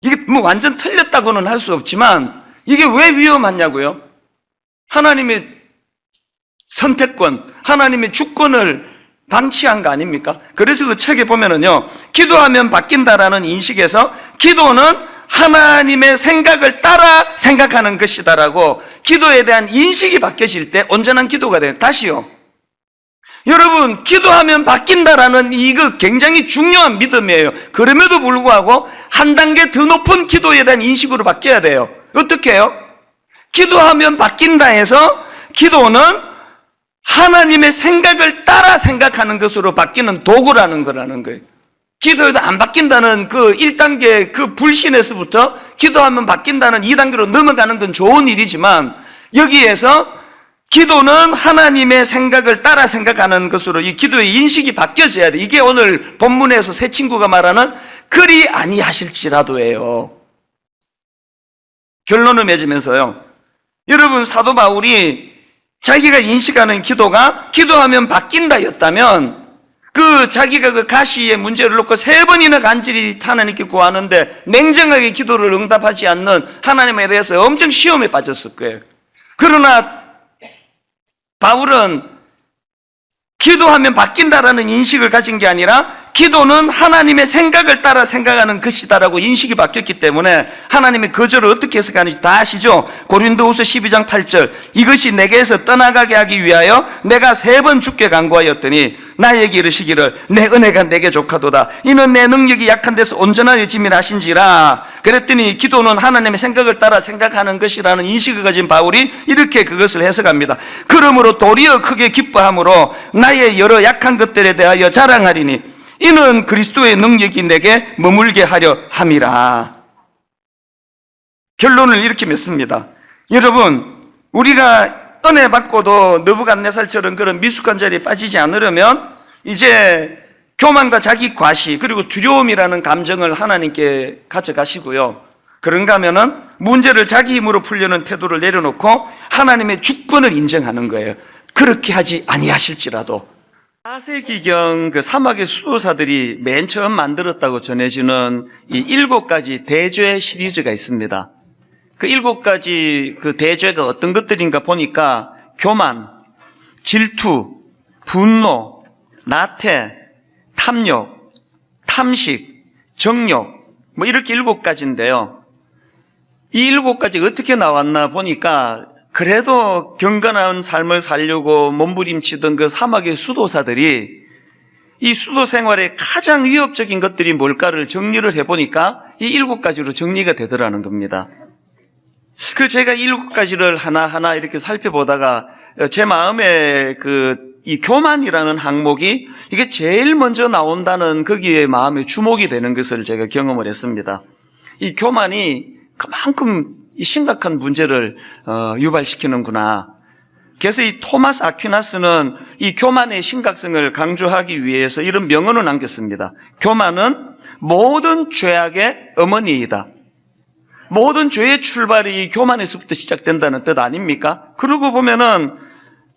이게 뭐 완전 틀렸다고는 할 수 없지만 이게 왜 위험하냐고요? 하나님의 선택권, 하나님의 주권을 방치한 거 아닙니까? 그래서 그 책에 보면은요, 기도하면 바뀐다라는 인식에서 기도는 하나님의 생각을 따라 생각하는 것이다라고 기도에 대한 인식이 바뀌어질 때 온전한 기도가 돼요. 다시요. 여러분, 기도하면 바뀐다라는 이거 굉장히 중요한 믿음이에요. 그럼에도 불구하고 한 단계 더 높은 기도에 대한 인식으로 바뀌어야 돼요. 어떻게 해요? 기도하면 바뀐다 해서 기도는 하나님의 생각을 따라 생각하는 것으로 바뀌는 도구라는 거라는 거예요. 기도해도 안 바뀐다는 그 1단계 그 불신에서부터 기도하면 바뀐다는 2단계로 넘어가는 건 좋은 일이지만 여기에서 기도는 하나님의 생각을 따라 생각하는 것으로 이 기도의 인식이 바뀌어져야 돼. 이게 오늘 본문에서 새 친구가 말하는 그리 아니하실지라도예요. 결론을 맺으면서요, 여러분, 사도 바울이 자기가 인식하는 기도가 기도하면 바뀐다였다면 그 자기가 그 가시의 문제를 놓고 3번이나 간절히 하나님께 구하는데 냉정하게 기도를 응답하지 않는 하나님에 대해서 엄청 시험에 빠졌을 거예요. 그러나 바울은 기도하면 바뀐다라는 인식을 가진 게 아니라 기도는 하나님의 생각을 따라 생각하는 것이다라고 인식이 바뀌었기 때문에 하나님의 거절을 어떻게 해석하는지 다 아시죠? 고린도후서 12장 8절, 이것이 내게서 떠나가게 하기 위하여 내가 3번 주께 간구하였더니 나에게 이르시기를 내 은혜가 내게 족하도다. 이는 내 능력이 약한 데서 온전하여짐이라 하신지라. 그랬더니 기도는 하나님의 생각을 따라 생각하는 것이라는 인식을 가진 바울이 이렇게 그것을 해석합니다. 그러므로 도리어 크게 기뻐함으로 나의 여러 약한 것들에 대하여 자랑하리니 이는 그리스도의 능력이 내게 머물게 하려 함이라. 결론을 이렇게 맺습니다. 여러분, 우리가 은혜 받고도 느부갓네살처럼 그런 미숙한 자리에 빠지지 않으려면 이제 교만과 자기 과시 그리고 두려움이라는 감정을 하나님께 가져가시고요, 그런가 하면은 문제를 자기 힘으로 풀려는 태도를 내려놓고 하나님의 주권을 인정하는 거예요. 그렇게 하지 아니하실지라도. 4세기경 그 사막의 수도사들이 맨 처음 만들었다고 전해지는 이 7가지 대죄 시리즈가 있습니다. 그 7가지 그 대죄가 어떤 것들인가 보니까 교만, 질투, 분노, 나태, 탐욕, 탐식, 정욕, 뭐 이렇게 7가지인데요. 이 7가지 어떻게 나왔나 보니까 그래도 경건한 삶을 살려고 몸부림치던 그 사막의 수도사들이 이 수도 생활의 가장 위협적인 것들이 뭘까를 정리를 해보니까 이 7가지로 정리가 되더라는 겁니다. 제가 7가지를 하나하나 이렇게 살펴보다가 제 마음에 이 교만이라는 항목이 이게 제일 먼저 나온다는 거기에 마음에 주목이 되는 것을 제가 경험을 했습니다. 이 교만이 그만큼 이 심각한 문제를 유발시키는구나. 그래서 이 토마스 아퀴나스는 이 교만의 심각성을 강조하기 위해서 이런 명언을 남겼습니다. 교만은 모든 죄악의 어머니이다. 모든 죄의 출발이 이 교만에서부터 시작된다는 뜻 아닙니까? 그러고 보면은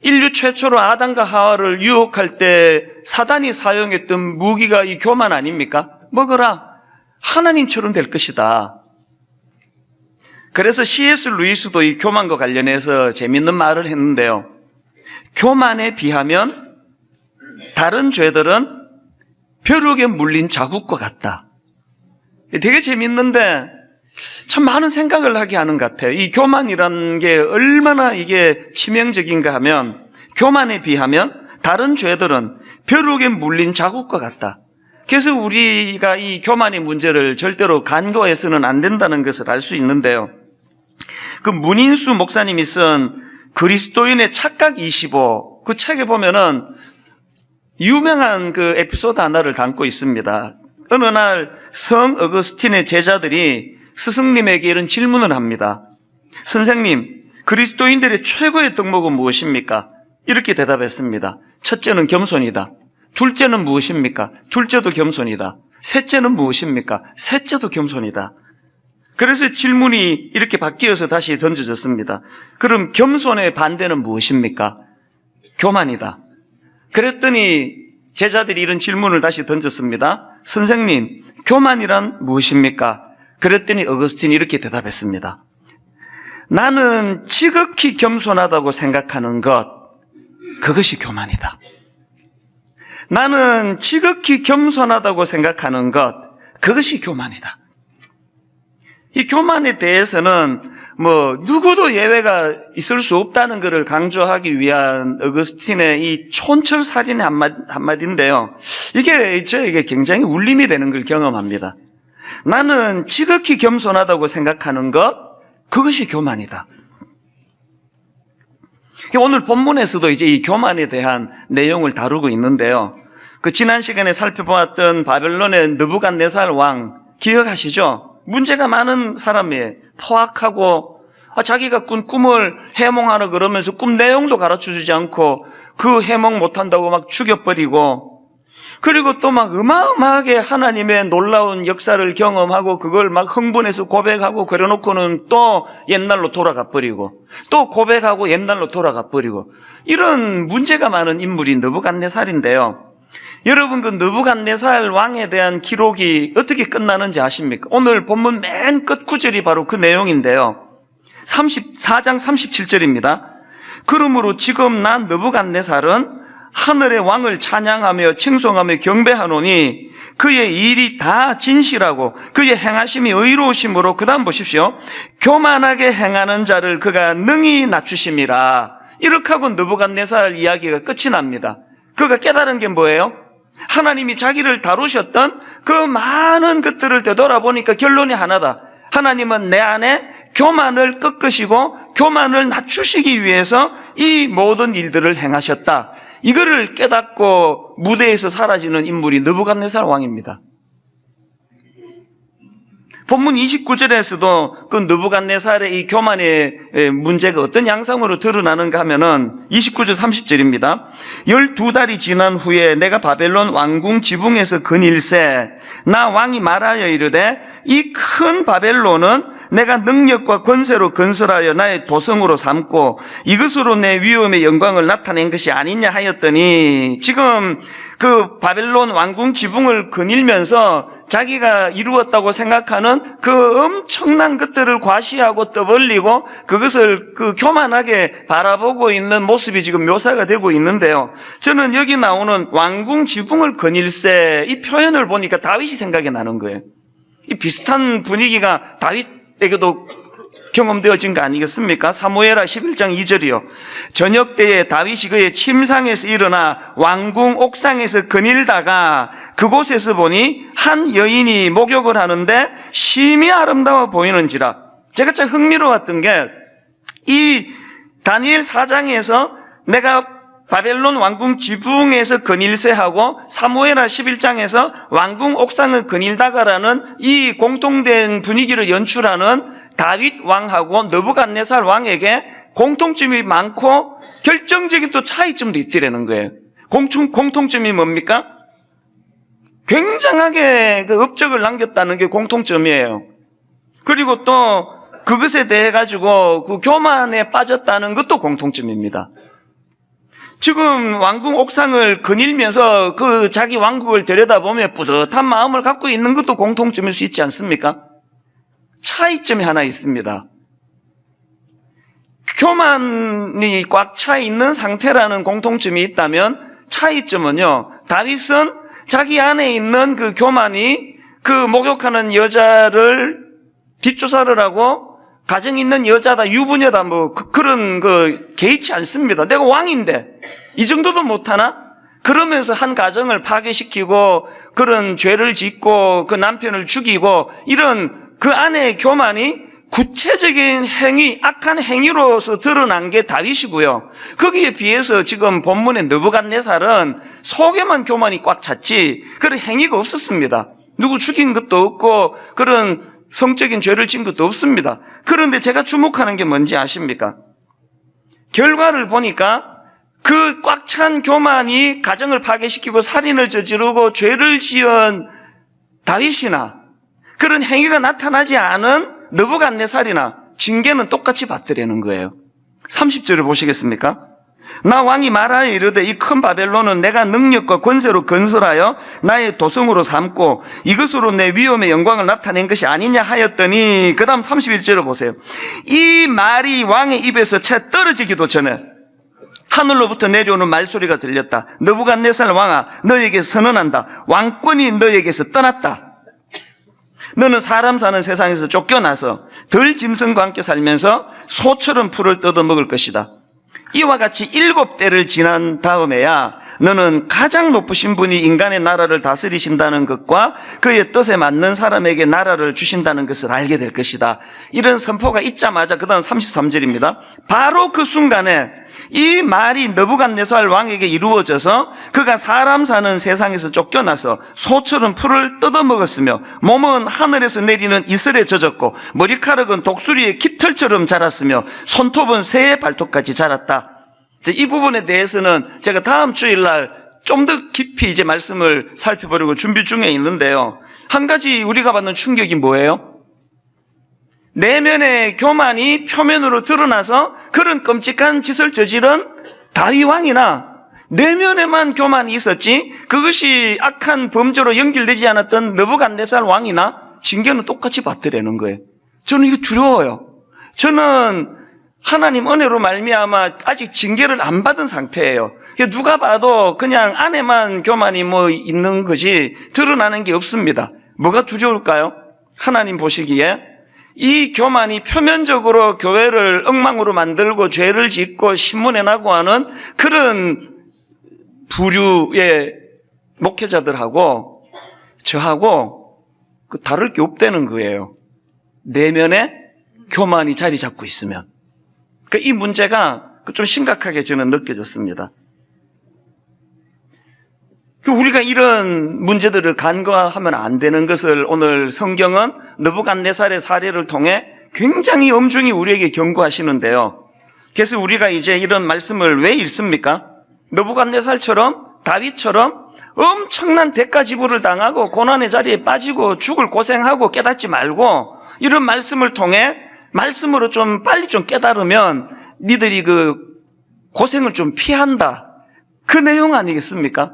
인류 최초로 아담과 하와를 유혹할 때 사단이 사용했던 무기가 이 교만 아닙니까? 먹어라. 하나님처럼 될 것이다. 그래서 C.S. 루이스도 이 교만과 관련해서 재밌는 말을 했는데요. 교만에 비하면 다른 죄들은 벼룩에 물린 자국과 같다. 되게 재밌는데 참 많은 생각을 하게 하는 것 같아요. 이 교만이라는 게 얼마나 이게 치명적인가 하면 교만에 비하면 다른 죄들은 벼룩에 물린 자국과 같다. 그래서 우리가 이 교만의 문제를 절대로 간과해서는 안 된다는 것을 알 수 있는데요. 그 문인수 목사님이 쓴 그리스도인의 착각 25, 그 책에 보면은 유명한 그 에피소드 하나를 담고 있습니다. 어느 날 성 어거스틴의 제자들이 스승님에게 이런 질문을 합니다. 선생님, 그리스도인들의 최고의 덕목은 무엇입니까? 이렇게 대답했습니다. 첫째는 겸손이다. 둘째는 무엇입니까? 둘째도 겸손이다. 셋째는 무엇입니까? 셋째도 겸손이다. 그래서 질문이 이렇게 바뀌어서 다시 던져졌습니다. 그럼 겸손의 반대는 무엇입니까? 교만이다. 그랬더니 제자들이 이런 질문을 다시 던졌습니다. 선생님, 교만이란 무엇입니까? 그랬더니 어거스틴이 이렇게 대답했습니다. 나는 지극히 겸손하다고 생각하는 것, 그것이 교만이다. 나는 지극히 겸손하다고 생각하는 것, 그것이 교만이다. 이 교만에 대해서는 누구도 예외가 있을 수 없다는 것을 강조하기 위한 어거스틴의 이 촌철살인의 한마디인데요. 이게 저에게 굉장히 울림이 되는 걸 경험합니다. 나는 지극히 겸손하다고 생각하는 것, 그것이 교만이다. 오늘 본문에서도 이제 이 교만에 대한 내용을 다루고 있는데요. 그 지난 시간에 살펴보았던 바벨론의 느부갓네살 왕 기억하시죠? 문제가 많은 사람이에요. 포악하고 자기가 꾼 꿈을 해몽하라 그러면서 꿈 내용도 가르쳐주지 않고 그 해몽 못한다고 막 죽여버리고, 그리고 또 막 어마어마하게 하나님의 놀라운 역사를 경험하고 그걸 막 흥분해서 고백하고 그래놓고는 또 옛날로 돌아가 버리고, 또 고백하고 옛날로 돌아가 버리고, 이런 문제가 많은 인물이 느부갓네살인데요. 여러분, 그 느부갓네살 왕에 대한 기록이 어떻게 끝나는지 아십니까? 오늘 본문 맨 끝 구절이 바로 그 내용인데요. 34장 37절입니다. 그러므로 지금 난 느부갓네살은 하늘의 왕을 찬양하며 칭송하며 경배하노니 그의 일이 다 진실하고 그의 행하심이 의로우심으로, 그 다음 보십시오. 교만하게 행하는 자를 그가 능히 낮추심이라. 이렇게 하고 느부갓네살 이야기가 끝이 납니다. 그가 깨달은 게 뭐예요? 하나님이 자기를 다루셨던 그 많은 것들을 되돌아보니까 결론이 하나다. 하나님은 내 안에 교만을 꺾으시고 교만을 낮추시기 위해서 이 모든 일들을 행하셨다. 이거를 깨닫고 무대에서 사라지는 인물이 느부갓네살 왕입니다. 본문 29절에서도 그 느부갓네살의 이 교만의 문제가 어떤 양상으로 드러나는가 하면은 29절 30절입니다. 12달이 지난 후에 내가 바벨론 왕궁 지붕에서 근일세 나 왕이 말하여 이르되 이 큰 바벨론은 내가 능력과 권세로 건설하여 나의 도성으로 삼고 이것으로 내 위엄의 영광을 나타낸 것이 아니냐 하였더니, 지금 그 바벨론 왕궁 지붕을 거닐면서 자기가 이루었다고 생각하는 그 엄청난 것들을 과시하고 떠벌리고 그것을 그 교만하게 바라보고 있는 모습이 지금 묘사가 되고 있는데요. 저는 여기 나오는 왕궁 지붕을 거닐세, 이 표현을 보니까 다윗이 생각이 나는 거예요. 이 비슷한 분위기가 다윗에게도 경험되어진 거 아니겠습니까? 사무엘하 11장 2절이요. 저녁 때에 다윗이 그의 침상에서 일어나 왕궁 옥상에서 거닐다가 그곳에서 보니 한 여인이 목욕을 하는데 심히 아름다워 보이는지라. 제가 참 흥미로웠던 게, 이 다니엘 4장에서 내가 바벨론 왕궁 지붕에서 거닐세하고 사무엘하 11장에서 왕궁 옥상을 거닐다가라는 이 공통된 분위기를 연출하는 다윗 왕하고 느부갓네살 왕에게 공통점이 많고 결정적인 또 차이점도 있더라는 거예요. 공통점이 뭡니까? 굉장하게 그 업적을 남겼다는 게 공통점이에요. 그리고 또 그것에 대해 가지고 그 교만에 빠졌다는 것도 공통점입니다. 지금 왕궁 옥상을 거닐면서 그 자기 왕국을 들여다보며 뿌듯한 마음을 갖고 있는 것도 공통점일 수 있지 않습니까? 차이점이 하나 있습니다. 교만이 꽉 차 있는 상태라는 공통점이 있다면, 차이점은요, 다윗은 자기 안에 있는 그 교만이 그 목욕하는 여자를 뒷조사를 하고 가정 있는 여자다, 유부녀다, 그런 개의치 않습니다. 내가 왕인데 이 정도도 못하나? 그러면서 한 가정을 파괴시키고 그런 죄를 짓고 그 남편을 죽이고 이런 그 아내의 교만이 구체적인 행위, 악한 행위로서 드러난 게 다윗이고요. 거기에 비해서 지금 본문의 느부갓네살은 속에만 교만이 꽉 찼지 그런 행위가 없었습니다. 누구 죽인 것도 없고 그런 성적인 죄를 지은 것도 없습니다. 그런데 제가 주목하는 게 뭔지 아십니까? 결과를 보니까 그 꽉 찬 교만이 가정을 파괴시키고 살인을 저지르고 죄를 지은 다윗이나 그런 행위가 나타나지 않은 느부갓네살이나 징계는 똑같이 받으려는 거예요. 30절을 보시겠습니까? 나 왕이 말하여 이르되 이 큰 바벨론은 내가 능력과 권세로 건설하여 나의 도성으로 삼고 이것으로 내 위엄의 영광을 나타낸 것이 아니냐 하였더니 그 다음 31절을 보세요. 이 말이 왕의 입에서 채 떨어지기도 전에 하늘로부터 내려오는 말소리가 들렸다. 느부갓네살 왕아, 너에게 선언한다. 왕권이 너에게서 떠났다. 너는 사람 사는 세상에서 쫓겨나서 덜 짐승과 함께 살면서 소처럼 풀을 뜯어먹을 것이다. 이와 같이 7대를 지난 다음에야 너는 가장 높으신 분이 인간의 나라를 다스리신다는 것과 그의 뜻에 맞는 사람에게 나라를 주신다는 것을 알게 될 것이다. 이런 선포가 있자마자 그 다음 33절입니다. 바로 그 순간에 이 말이 느부갓네살 왕에게 이루어져서 그가 사람 사는 세상에서 쫓겨나서 소처럼 풀을 뜯어먹었으며 몸은 하늘에서 내리는 이슬에 젖었고 머리카락은 독수리의 깃털처럼 자랐으며 손톱은 새의 발톱까지 자랐다. 이 부분에 대해서는 제가 다음 주일날 좀 더 깊이 이제 말씀을 살펴보려고 준비 중에 있는데요. 한 가지 우리가 받는 충격이 뭐예요? 내면의 교만이 표면으로 드러나서 그런 끔찍한 짓을 저지른 다윗 왕이나 내면에만 교만이 있었지 그것이 악한 범죄로 연결되지 않았던 느부갓네살 왕이나 징계는 똑같이 받으려는 거예요. 저는 이게 두려워요. 저는 하나님 은혜로 말미암아 아직 징계를 안 받은 상태예요. 누가 봐도 그냥 안에만 교만이 있는 것이 드러나는 게 없습니다. 뭐가 두려울까요? 하나님 보시기에 이 교만이 표면적으로 교회를 엉망으로 만들고 죄를 짓고 신문에 나고 하는 그런 부류의 목회자들하고 저하고 다를 게 없다는 거예요. 내면에 교만이 자리 잡고 있으면. 이 문제가 좀 심각하게 저는 느껴졌습니다. 우리가 이런 문제들을 간과하면 안 되는 것을 오늘 성경은 느부갓네살의 사례를 통해 굉장히 엄중히 우리에게 경고하시는데요. 그래서 우리가 이제 이런 말씀을 왜 읽습니까? 느부갓네살처럼 다윗처럼 엄청난 대가 지불을 당하고 고난의 자리에 빠지고 죽을 고생하고 깨닫지 말고 이런 말씀을 통해 말씀으로 좀 빨리 좀 깨달으면 니들이 그 고생을 좀 피한다. 그 내용 아니겠습니까?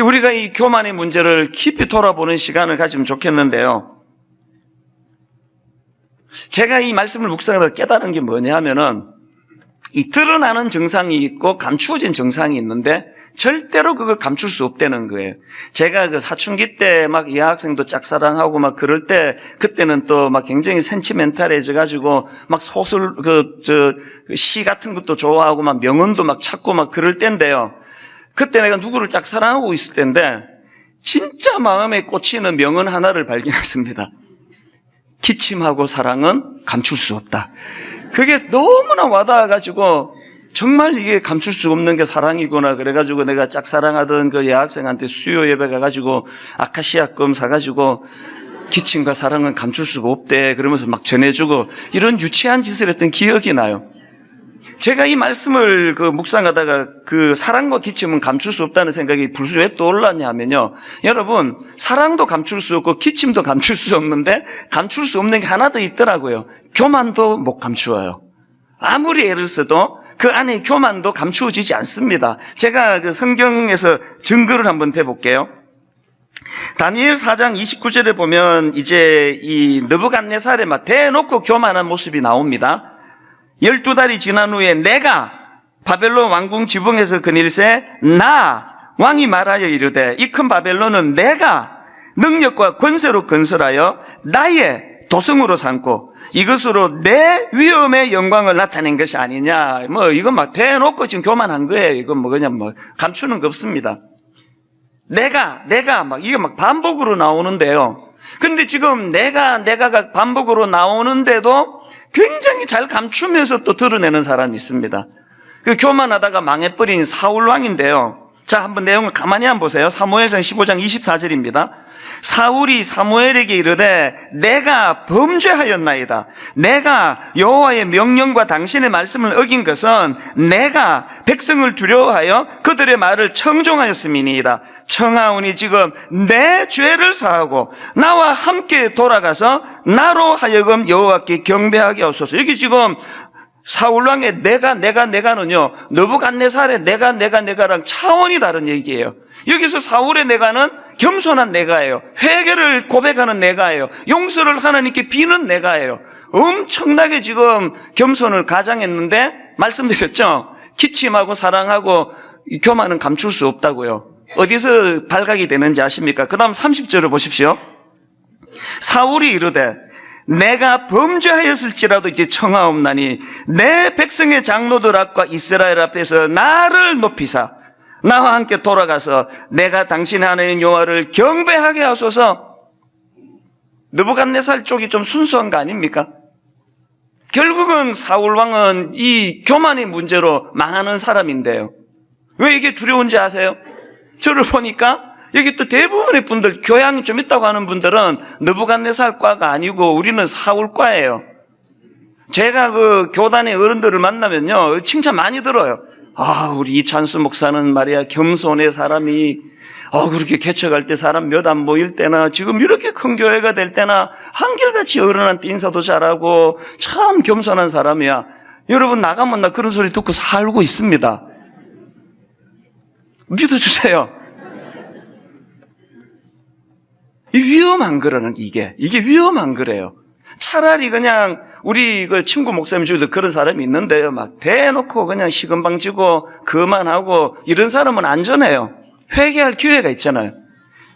우리가 이 교만의 문제를 깊이 돌아보는 시간을 가지면 좋겠는데요. 제가 이 말씀을 묵상하다 깨달은 게 뭐냐 하면은 이 드러나는 정상이 있고 감추어진 정상이 있는데 절대로 그걸 감출 수 없다는 거예요. 제가 그 사춘기 때 막 여학생도 짝사랑하고 막 그럴 때 그때는 또 막 굉장히 센치멘탈해져 가지고 막 소설 시 같은 것도 좋아하고 막 명언도 막 찾고 막 그럴 때인데요. 그때 내가 누구를 짝사랑하고 있을 때인데 진짜 마음에 꽂히는 명언 하나를 발견했습니다. 기침하고 사랑은 감출 수 없다. 그게 너무나 와닿아가지고 정말 이게 감출 수 없는 게 사랑이구나. 그래가지고 내가 짝사랑하던 그 여학생한테 수요 예배 가가지고 아카시아 껌 사가지고 기침과 사랑은 감출 수가 없대. 그러면서 막 전해주고 이런 유치한 짓을 했던 기억이 나요. 제가 이 말씀을 묵상하다가 그 사랑과 기침은 감출 수 없다는 생각이 불쑥 왜 떠올랐냐 하면요. 여러분, 사랑도 감출 수 없고 기침도 감출 수 없는데 감출 수 없는 게 하나 더 있더라고요. 교만도 못 감추어요. 아무리 애를 써도 그 안에 교만도 감추어지지 않습니다. 제가 그 성경에서 증거를 한번 대볼게요. 다니엘 4장 29절에 보면 이제 이 느부갓네살의 막 대놓고 교만한 모습이 나옵니다. 12달이 지난 후에 내가 바벨론 왕궁 지붕에서 그닐새 나 왕이 말하여 이르되 이 큰 바벨론은 내가 능력과 권세로 건설하여 나의 도성으로 삼고 이것으로 내 위엄의 영광을 나타낸 것이 아니냐. 뭐 이건 막 대놓고 지금 교만한 거예요. 이건 뭐 그냥 뭐 감추는 거 없습니다. 내가 막 이게 막 반복으로 나오는데요. 근데 지금 내가가 반복으로 나오는데도 굉장히 잘 감추면서 또 드러내는 사람이 있습니다. 그 교만하다가 망해버린 사울 왕인데요. 자, 한번 내용을 가만히 한번 보세요. 사무엘상 15장 24절입니다. 사울이 사무엘에게 이르되 내가 범죄하였나이다. 내가 여호와의 명령과 당신의 말씀을 어긴 것은 내가 백성을 두려워하여 그들의 말을 청종하였음이니이다. 청하오니 지금 내 죄를 사하고 나와 함께 돌아가서 나로 하여금 여호와께 경배하게 하소서. 여기 지금 사울왕의 내가는요, 느부갓네살의 내가랑 차원이 다른 얘기예요. 여기서 사울의 내가는 겸손한 내가예요. 회개를 고백하는 내가예요. 용서를 하나님께 비는 내가예요. 엄청나게 지금 겸손을 가장했는데, 말씀드렸죠? 기침하고 사랑하고 교만은 감출 수 없다고요. 어디서 발각이 되는지 아십니까? 그 다음 30절을 보십시오. 사울이 이르되 내가 범죄하였을지라도 이제 청하옵나니 내 백성의 장로들 앞과 이스라엘 앞에서 나를 높이사 나와 함께 돌아가서 내가 당신의 하나님 여호와를 경배하게 하소서. 느부갓네살 쪽이 좀 순수한 거 아닙니까? 결국은 사울 왕은 이 교만의 문제로 망하는 사람인데요. 왜 이게 두려운지 아세요? 저를 보니까 여기 또 대부분의 분들, 교양이 좀 있다고 하는 분들은 느부갓네살과가 아니고 우리는 사울과예요. 제가 그 교단의 어른들을 만나면요, 칭찬 많이 들어요. 아, 우리 이찬수 목사는 말이야, 겸손의 사람이, 그렇게 개척할 때 사람 몇 안 모일 때나, 지금 이렇게 큰 교회가 될 때나, 한결같이 어른한테 인사도 잘하고, 참 겸손한 사람이야. 여러분, 나가면 나 그런 소리 듣고 살고 있습니다. 믿어주세요. 위험한 거라는 이게 위험한 거래요. 차라리 그냥 우리 그 친구 목사님 중에도 그런 사람이 있는데요. 막 대놓고 그냥 시건방지고 그만하고 이런 사람은 안전해요. 회개할 기회가 있잖아요.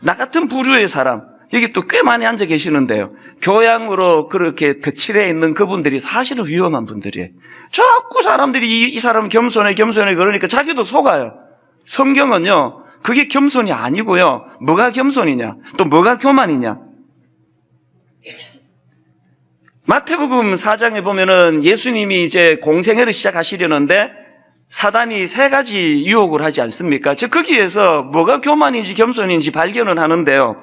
나 같은 부류의 사람 여기 또 꽤 많이 앉아 계시는데요. 교양으로 그렇게 거칠해 있는 그분들이 사실은 위험한 분들이에요. 자꾸 사람들이 이 사람은 겸손해 그러니까 자기도 속아요. 성경은요. 그게 겸손이 아니고요. 뭐가 겸손이냐? 또 뭐가 교만이냐? 마태복음 4장에 보면은 예수님이 이제 공생애를 시작하시려는데 사단이 3가지 유혹을 하지 않습니까? 즉 거기에서 뭐가 교만인지 겸손인지 발견을 하는데요.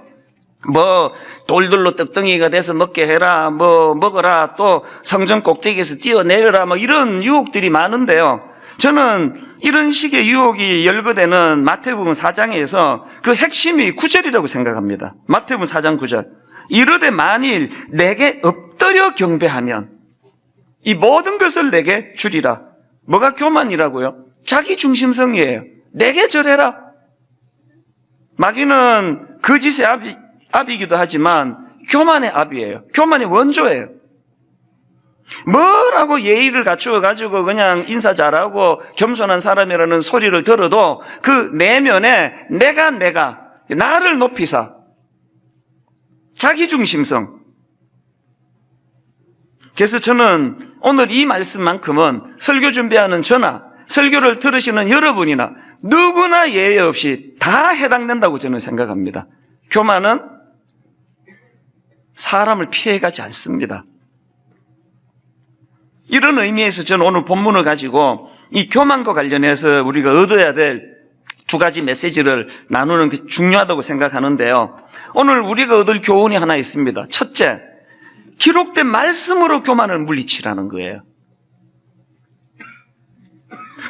뭐 돌들로 떡덩이가 돼서 먹게 해라, 뭐 먹어라, 또 성전 꼭대기에서 뛰어내려라, 뭐 이런 유혹들이 많은데요. 저는 이런 식의 유혹이 열거되는 마태복음 4장에서 그 핵심이 9절이라고 생각합니다. 마태복음 4장 9절. 이르되 만일 내게 엎드려 경배하면 이 모든 것을 내게 주리라. 뭐가 교만이라고요? 자기 중심성이에요. 내게 절해라. 마귀는 거짓의 압이기도 하지만 교만의 압이에요. 교만의 원조예요. 뭐라고 예의를 갖추어가지고 그냥 인사 잘하고 겸손한 사람이라는 소리를 들어도 그 내면에 내가 나를 높이사 자기중심성. 그래서 저는 오늘 이 말씀만큼은 설교 준비하는 저나 설교를 들으시는 여러분이나 누구나 예외 없이 다 해당된다고 저는 생각합니다. 교만은 사람을 피해가지 않습니다. 이런 의미에서 저는 오늘 본문을 가지고 이 교만과 관련해서 우리가 얻어야 될 2가지 메시지를 나누는 게 중요하다고 생각하는데요. 오늘 우리가 얻을 교훈이 하나 있습니다. 첫째, 기록된 말씀으로 교만을 물리치라는 거예요.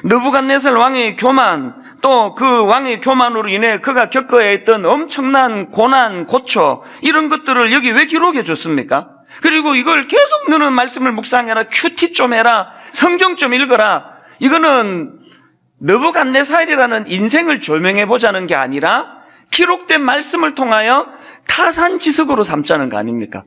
느부갓네살 왕의 교만, 또 그 왕의 교만으로 인해 그가 겪어야 했던 엄청난 고난, 고초, 이런 것들을 여기 왜 기록해 줬습니까? 그리고 이걸 계속 너는 말씀을 묵상해라, 큐티 좀 해라, 성경 좀 읽어라. 이거는 느부갓네살이라는 인생을 조명해 보자는 게 아니라 기록된 말씀을 통하여 타산지석으로 삼자는 거 아닙니까?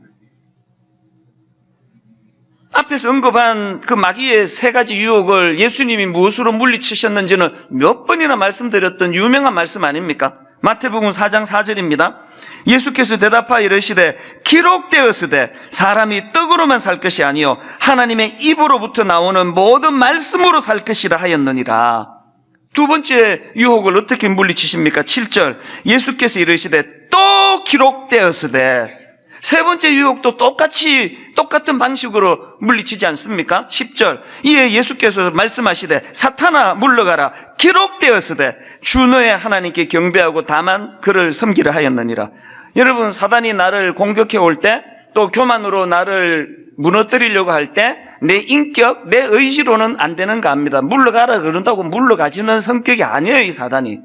앞에서 언급한 그 마귀의 3가지 유혹을 예수님이 무엇으로 물리치셨는지는 몇 번이나 말씀드렸던 유명한 말씀 아닙니까? 마태복음 4장 4절입니다. 예수께서 대답하여 이르시되 기록되었으되 사람이 떡으로만 살 것이 아니요 하나님의 입으로부터 나오는 모든 말씀으로 살 것이라 하였느니라. 두 번째 유혹을 어떻게 물리치십니까? 7절 예수께서 이르시되 또 기록되었으되. 세 번째 유혹도 똑같은 방식으로 물리치지 않습니까? 10절 이에 예수께서 말씀하시되 사탄아 물러가라 기록되었으되 주 너의 하나님께 경배하고 다만 그를 섬기라 하였느니라. 여러분, 사단이 나를 공격해 올 때, 또 교만으로 나를 무너뜨리려고 할 때 내 인격, 내 의지로는 안 되는가 합니다. 물러가라 그런다고 물러가지는 성격이 아니에요, 이 사단이.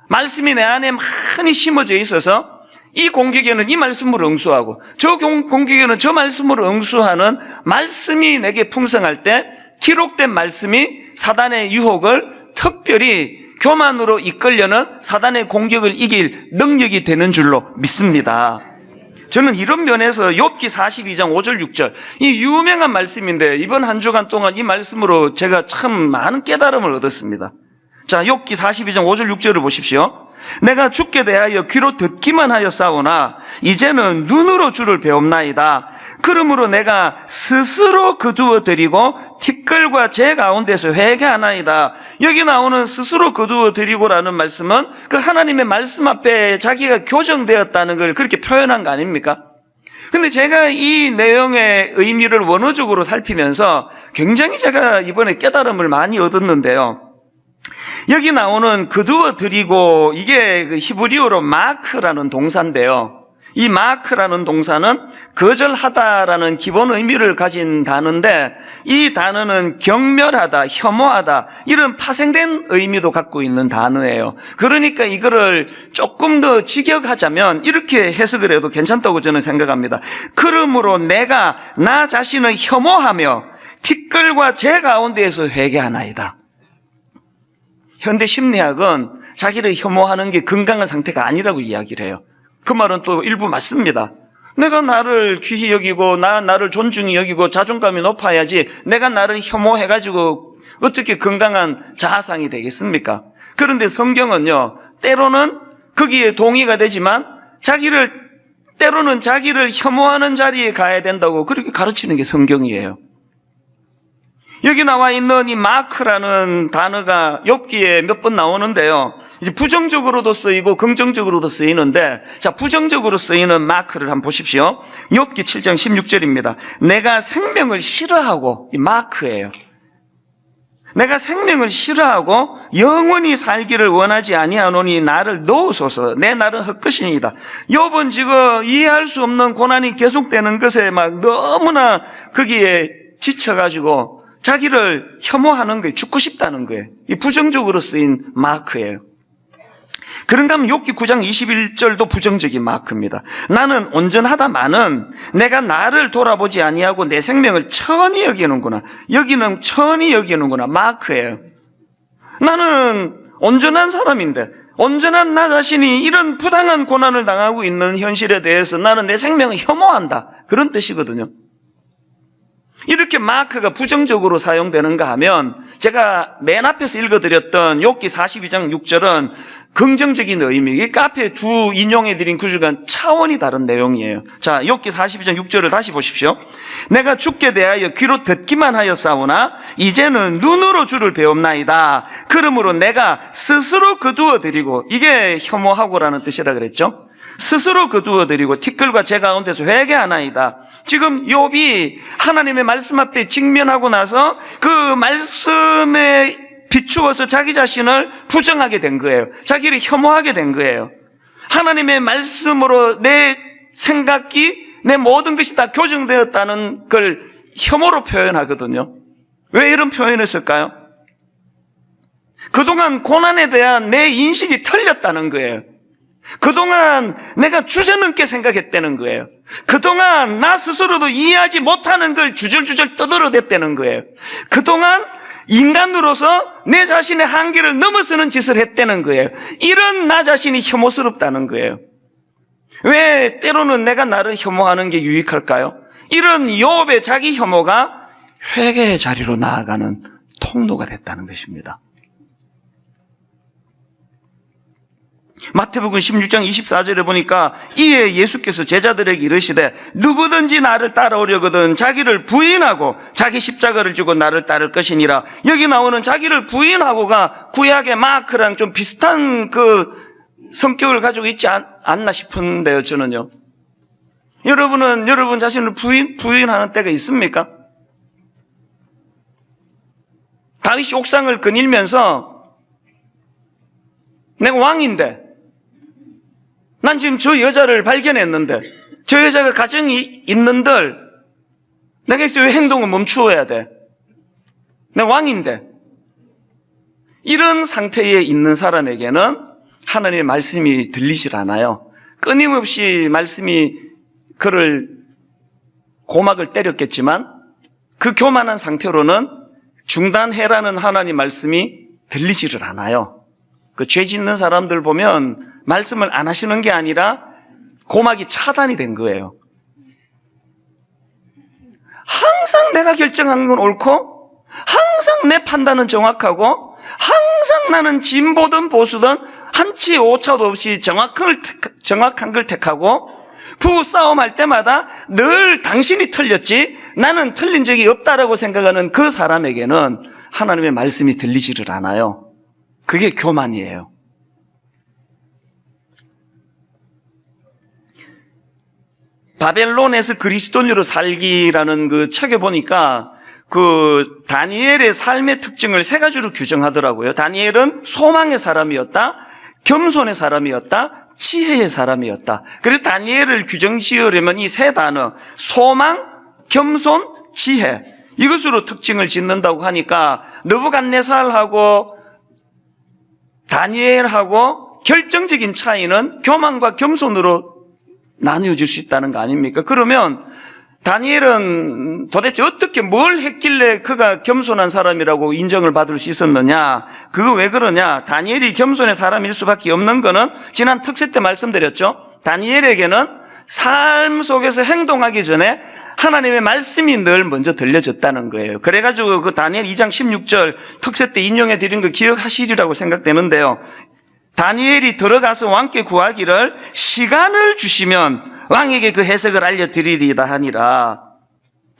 말씀이 내 안에 많이 심어져 있어서 이 공격에는 이 말씀으로 응수하고 저 공격에는 저 말씀으로 응수하는 말씀이 내게 풍성할 때 기록된 말씀이 사단의 유혹을 특별히 교만으로 이끌려는 사단의 공격을 이길 능력이 되는 줄로 믿습니다. 저는 이런 면에서 욥기 42장 5절 6절 이 유명한 말씀인데 이번 한 주간 동안 이 말씀으로 제가 참 많은 깨달음을 얻었습니다. 자, 욥기 42장 5절 6절을 보십시오. 내가 주께 대하여 귀로 듣기만 하였사오나 이제는 눈으로 주를 배움나이다. 그러므로 내가 스스로 거두어 드리고 티끌과 재 가운데서 회개하나이다. 여기 나오는 스스로 거두어 드리고라는 말씀은 그 하나님의 말씀 앞에 자기가 교정되었다는 걸 그렇게 표현한 거 아닙니까? 근데 제가 이 내용의 의미를 원어적으로 살피면서 굉장히 제가 이번에 깨달음을 많이 얻었는데요. 여기 나오는 거두어 드리고 이게 그 히브리어로 마크라는 동사인데요. 이 마크라는 동사는 거절하다라는 기본 의미를 가진 단어인데 이 단어는 경멸하다, 혐오하다 이런 파생된 의미도 갖고 있는 단어예요. 그러니까 이거를 조금 더 직역하자면 이렇게 해석을 해도 괜찮다고 저는 생각합니다. 그러므로 내가 나 자신을 혐오하며 티끌과 재 가운데에서 회개하나이다. 현대 심리학은 자기를 혐오하는 게 건강한 상태가 아니라고 이야기를 해요. 그 말은 또 일부 맞습니다. 내가 나를 귀히 여기고 나를 존중히 여기고 자존감이 높아야지 내가 나를 혐오해가지고 어떻게 건강한 자아상이 되겠습니까? 그런데 성경은요, 때로는 거기에 동의가 되지만 때로는 자기를 혐오하는 자리에 가야 된다고 그렇게 가르치는 게 성경이에요. 여기 나와 있는 이 마크라는 단어가 욥기에 몇 번 나오는데요. 이제 부정적으로도 쓰이고 긍정적으로도 쓰이는데, 자, 부정적으로 쓰이는 마크를 한번 보십시오. 욥기 7장 16절입니다. 내가 생명을 싫어하고, 이 마크예요. 내가 생명을 싫어하고 영원히 살기를 원하지 아니하노니 나를 놓으소서. 내 날은 헛것이니이다. 욥은 지금 이해할 수 없는 고난이 계속되는 것에 막 너무나 거기에 지쳐가지고 자기를 혐오하는 거예요. 죽고 싶다는 거예요. 이 부정적으로 쓰인 마크예요. 그런가 하면 욥기 9장 21절도 부정적인 마크입니다. 나는 온전하다마는 내가 나를 돌아보지 아니하고 내 생명을 천히 여기는구나. 여기는 천히 여기는구나. 마크예요. 나는 온전한 사람인데 온전한 나 자신이 이런 부당한 고난을 당하고 있는 현실에 대해서 나는 내 생명을 혐오한다. 그런 뜻이거든요. 이렇게 마크가 부정적으로 사용되는가 하면 제가 맨 앞에서 읽어드렸던 욥기 42장 6절은 긍정적인 의미, 이 앞에 두 인용해드린 구절과는 차원이 다른 내용이에요. 자, 욥기 42장 6절을 다시 보십시오. 내가 주께 대하여 귀로 듣기만 하였사오나 이제는 눈으로 주를 배움나이다. 그러므로 내가 스스로 거두어 드리고, 이게 혐오하고라는 뜻이라 그랬죠. 스스로 거두어 드리고 티끌과 재 가운데서 회개하나이다. 지금 욥이 하나님의 말씀 앞에 직면하고 나서 그 말씀에 비추어서 자기 자신을 부정하게 된 거예요. 자기를 혐오하게 된 거예요. 하나님의 말씀으로 내 생각이, 내 모든 것이 다 교정되었다는 걸 혐오로 표현하거든요. 왜 이런 표현을 쓸까요? 그동안 고난에 대한 내 인식이 틀렸다는 거예요. 그동안 내가 주저넘게 생각했다는 거예요. 그동안 나 스스로도 이해하지 못하는 걸 주절주절 떠들어댔다는 거예요. 그동안 인간으로서 내 자신의 한계를 넘어서는 짓을 했다는 거예요. 이런 나 자신이 혐오스럽다는 거예요. 왜 때로는 내가 나를 혐오하는 게 유익할까요? 이런 욥의 자기 혐오가 회개의 자리로 나아가는 통로가 됐다는 것입니다. 마태복음 16장 24절에 보니까 이에 예수께서 제자들에게 이르시되 누구든지 나를 따라오려거든 자기를 부인하고 자기 십자가를 지고 나를 따를 것이니라. 여기 나오는 자기를 부인하고가 구약의 마크랑 좀 비슷한 그 성격을 가지고 있지 않나 싶은데요, 저는요. 여러분은 여러분 자신을 부인하는 때가 있습니까? 다윗이 옥상을 거닐면서 내가 왕인데 난 지금 저 여자를 발견했는데 저 여자가 가정이 있는들 내가 왜 행동을 멈추어야 돼? 내가 왕인데. 이런 상태에 있는 사람에게는 하나님의 말씀이 들리질 않아요. 끊임없이 말씀이 그를 고막을 때렸겠지만 그 교만한 상태로는 중단해라는 하나님 말씀이 들리지를 않아요. 그 죄 짓는 사람들 보면 말씀을 안 하시는 게 아니라 고막이 차단이 된 거예요. 항상 내가 결정한 건 옳고 항상 내 판단은 정확하고 항상 나는 진보든 보수든 한치 오차도 없이 정확한 걸 택하고 부부싸움할 때마다 늘 당신이 틀렸지 나는 틀린 적이 없다라고 생각하는 그 사람에게는 하나님의 말씀이 들리지를 않아요. 그게 교만이에요. 바벨론에서 그리스도인으로 살기라는 그 책에 보니까 그 다니엘의 삶의 특징을 세 가지로 규정하더라고요. 다니엘은 소망의 사람이었다, 겸손의 사람이었다, 지혜의 사람이었다. 그래서 다니엘을 규정 지으려면 이 세 단어, 소망, 겸손, 지혜, 이것으로 특징을 짓는다고 하니까 느부갓네살하고 다니엘하고 결정적인 차이는 교만과 겸손으로 나뉘어질 수 있다는 거 아닙니까? 그러면 다니엘은 도대체 어떻게 뭘 했길래 그가 겸손한 사람이라고 인정을 받을 수 있었느냐? 그거 왜 그러냐? 다니엘이 겸손의 사람일 수밖에 없는 거는 지난 특세 때 말씀드렸죠. 다니엘에게는 삶 속에서 행동하기 전에 하나님의 말씀이 늘 먼저 들려졌다는 거예요. 그래가지고 그 다니엘 2장 16절 특세 때 인용해 드린 거 기억하시리라고 생각되는데요. 다니엘이 들어가서 왕께 구하기를 시간을 주시면 왕에게 그 해석을 알려드리리다 하니라.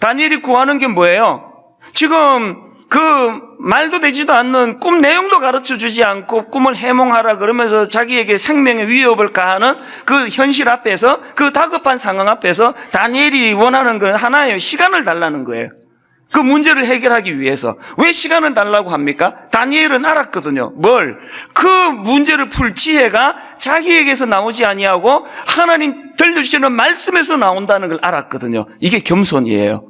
다니엘이 구하는 게 뭐예요? 지금 그 말도 되지도 않는 꿈 내용도 가르쳐 주지 않고 꿈을 해몽하라 그러면서 자기에게 생명의 위협을 가하는 그 현실 앞에서, 그 다급한 상황 앞에서 다니엘이 원하는 건 하나예요. 시간을 달라는 거예요. 그 문제를 해결하기 위해서. 왜 시간을 달라고 합니까? 다니엘은 알았거든요. 뭘? 그 문제를 풀 지혜가 자기에게서 나오지 아니하고 하나님 들려주시는 말씀에서 나온다는 걸 알았거든요. 이게 겸손이에요.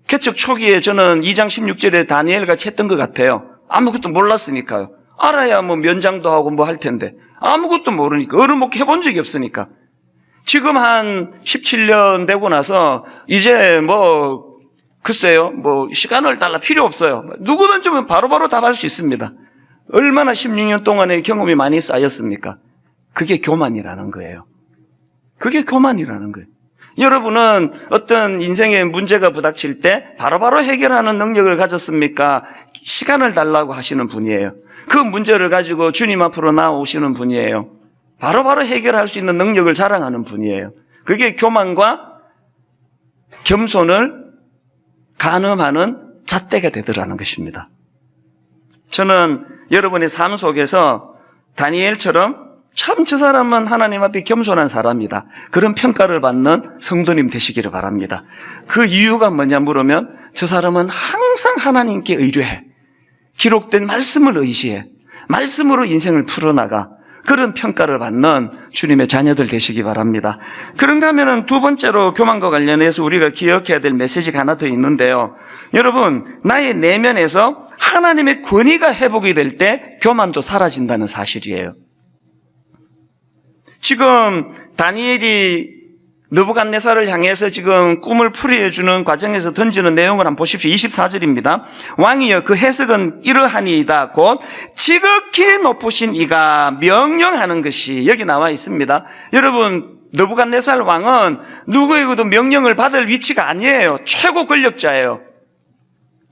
개척 초기에 저는 2장 16절에 다니엘 같이 했던 것 같아요. 아무것도 몰랐으니까요. 알아야 뭐 면장도 하고 뭐 할 텐데 아무것도 모르니까, 얼어먹기 해본 적이 없으니까. 지금 한 17년 되고 나서 이제 뭐 글쎄요, 뭐 시간을 달라 필요 없어요. 누구든지 바로바로 답할 수 있습니다. 얼마나 16년 동안의 경험이 많이 쌓였습니까? 그게 교만이라는 거예요. 그게 교만이라는 거예요. 여러분은 어떤 인생의 문제가 부닥칠 때 바로바로 해결하는 능력을 가졌습니까? 시간을 달라고 하시는 분이에요. 그 문제를 가지고 주님 앞으로 나오시는 분이에요. 바로바로 해결할 수 있는 능력을 자랑하는 분이에요. 그게 교만과 겸손을 가늠하는 잣대가 되더라는 것입니다. 저는 여러분의 삶 속에서 다니엘처럼 참 저 사람은 하나님 앞에 겸손한 사람이다, 그런 평가를 받는 성도님 되시기를 바랍니다. 그 이유가 뭐냐 물으면 저 사람은 항상 하나님께 의뢰해, 기록된 말씀을 의지해, 말씀으로 인생을 풀어나가, 그런 평가를 받는 주님의 자녀들 되시기 바랍니다. 그런가 하면은 두 번째로 교만과 관련해서 우리가 기억해야 될 메시지가 하나 더 있는데요. 여러분, 나의 내면에서 하나님의 권위가 회복이 될 때 교만도 사라진다는 사실이에요. 지금 다니엘이 느부갓네살을 향해서 지금 꿈을 풀이해주는 과정에서 던지는 내용을 한번 보십시오. 24절입니다. 왕이여, 그 해석은 이러하니이다. 곧 지극히 높으신 이가 명령하는 것이 여기 나와 있습니다. 여러분, 느부갓네살 왕은 누구에게도 명령을 받을 위치가 아니에요. 최고 권력자예요.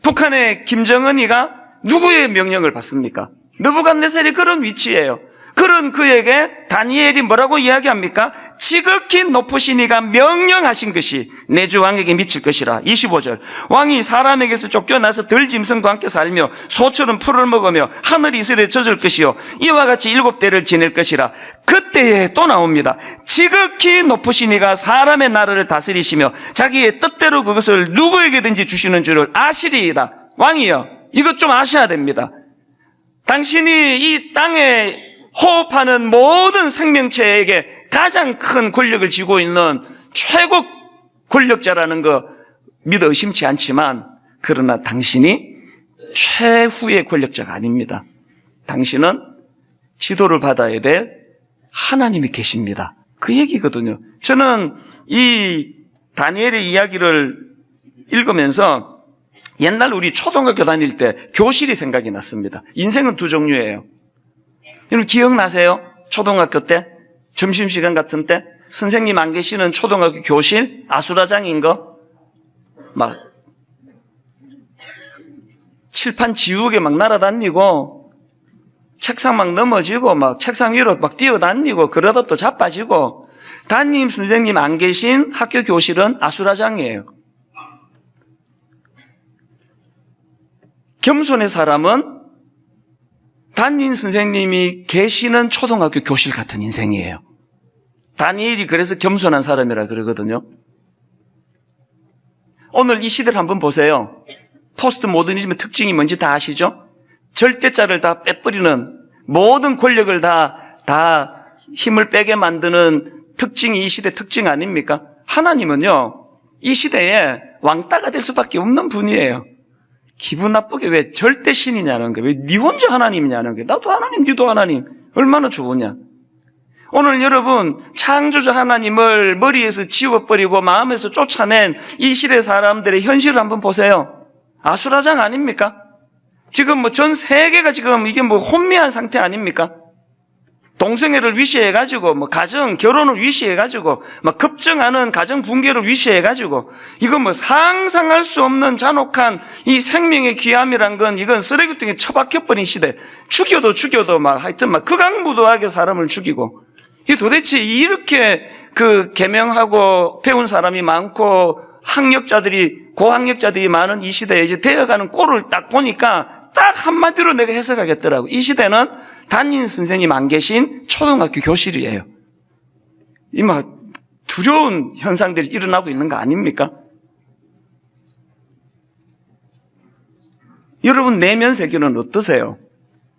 북한의 김정은이가 누구의 명령을 받습니까? 느부갓네살이 그런 위치예요. 그런 그에게 다니엘이 뭐라고 이야기합니까? 지극히 높으신 이가 명령하신 것이 내 주 왕에게 미칠 것이라. 25절. 왕이 사람에게서 쫓겨나서 들짐승과 함께 살며 소처럼 풀을 먹으며 하늘이 이슬에 젖을 것이요 이와 같이 7대를 지낼 것이라. 그때에 또 나옵니다. 지극히 높으신 이가 사람의 나라를 다스리시며 자기의 뜻대로 그것을 누구에게든지 주시는 줄을 아시리이다. 왕이여, 이것 좀 아셔야 됩니다. 당신이 이 땅에 호흡하는 모든 생명체에게 가장 큰 권력을 쥐고 있는 최고 권력자라는 거 믿어 의심치 않지만, 그러나 당신이 최후의 권력자가 아닙니다. 당신은 지도를 받아야 될 하나님이 계십니다. 그 얘기거든요. 저는 이 다니엘의 이야기를 읽으면서 옛날 우리 초등학교 다닐 때 교실이 생각이 났습니다. 인생은 두 종류예요. 여러분 기억나세요? 초등학교 때 점심시간 같은 때 선생님 안 계시는 초등학교 교실 아수라장인 거 막 칠판 지우개 막 날아다니고 책상 막 넘어지고 막 책상 위로 막 뛰어다니고 그러다 또 자빠지고, 담임 선생님 안 계신 학교 교실은 아수라장이에요. 겸손의 사람은 담임 선생님이 계시는 초등학교 교실 같은 인생이에요. 다니엘이 그래서 겸손한 사람이라 그러거든요. 오늘 이 시대를 한번 보세요. 포스트 모더니즘의 특징이 뭔지 다 아시죠? 절대자를 다 빼버리는, 모든 권력을 다 힘을 빼게 만드는 특징이 이 시대 특징 아닙니까? 하나님은요, 이 시대에 왕따가 될 수밖에 없는 분이에요. 기분 나쁘게 왜 절대 신이냐는 거예요. 왜 니 혼자 하나님이냐는 거예요. 나도 하나님, 니도 하나님. 얼마나 좋으냐. 오늘 여러분, 창조주 하나님을 머리에서 지워버리고 마음에서 쫓아낸 이 시대 사람들의 현실을 한번 보세요. 아수라장 아닙니까? 지금 뭐 전 세계가 지금 이게 뭐 혼미한 상태 아닙니까? 동성애를 위시해가지고, 뭐 가정, 결혼을 위시해가지고, 막 급증하는 가정 붕괴를 위시해가지고, 이건 뭐 상상할 수 없는 잔혹한 이 생명의 귀함이란 건 이건 쓰레기통에 처박혀버린 시대. 죽여도 막 하여튼 막 극악무도하게 사람을 죽이고, 이 도대체 이렇게 그 개명하고 배운 사람이 많고 고학력자들이 많은 이 시대에 이제 되어가는 꼴을 딱 보니까 딱 한마디로 내가 해석하겠더라고. 이 시대는 담임 선생님 안 계신 초등학교 교실이에요. 이 막 두려운 현상들이 일어나고 있는 거 아닙니까? 여러분 내면 세계는 어떠세요?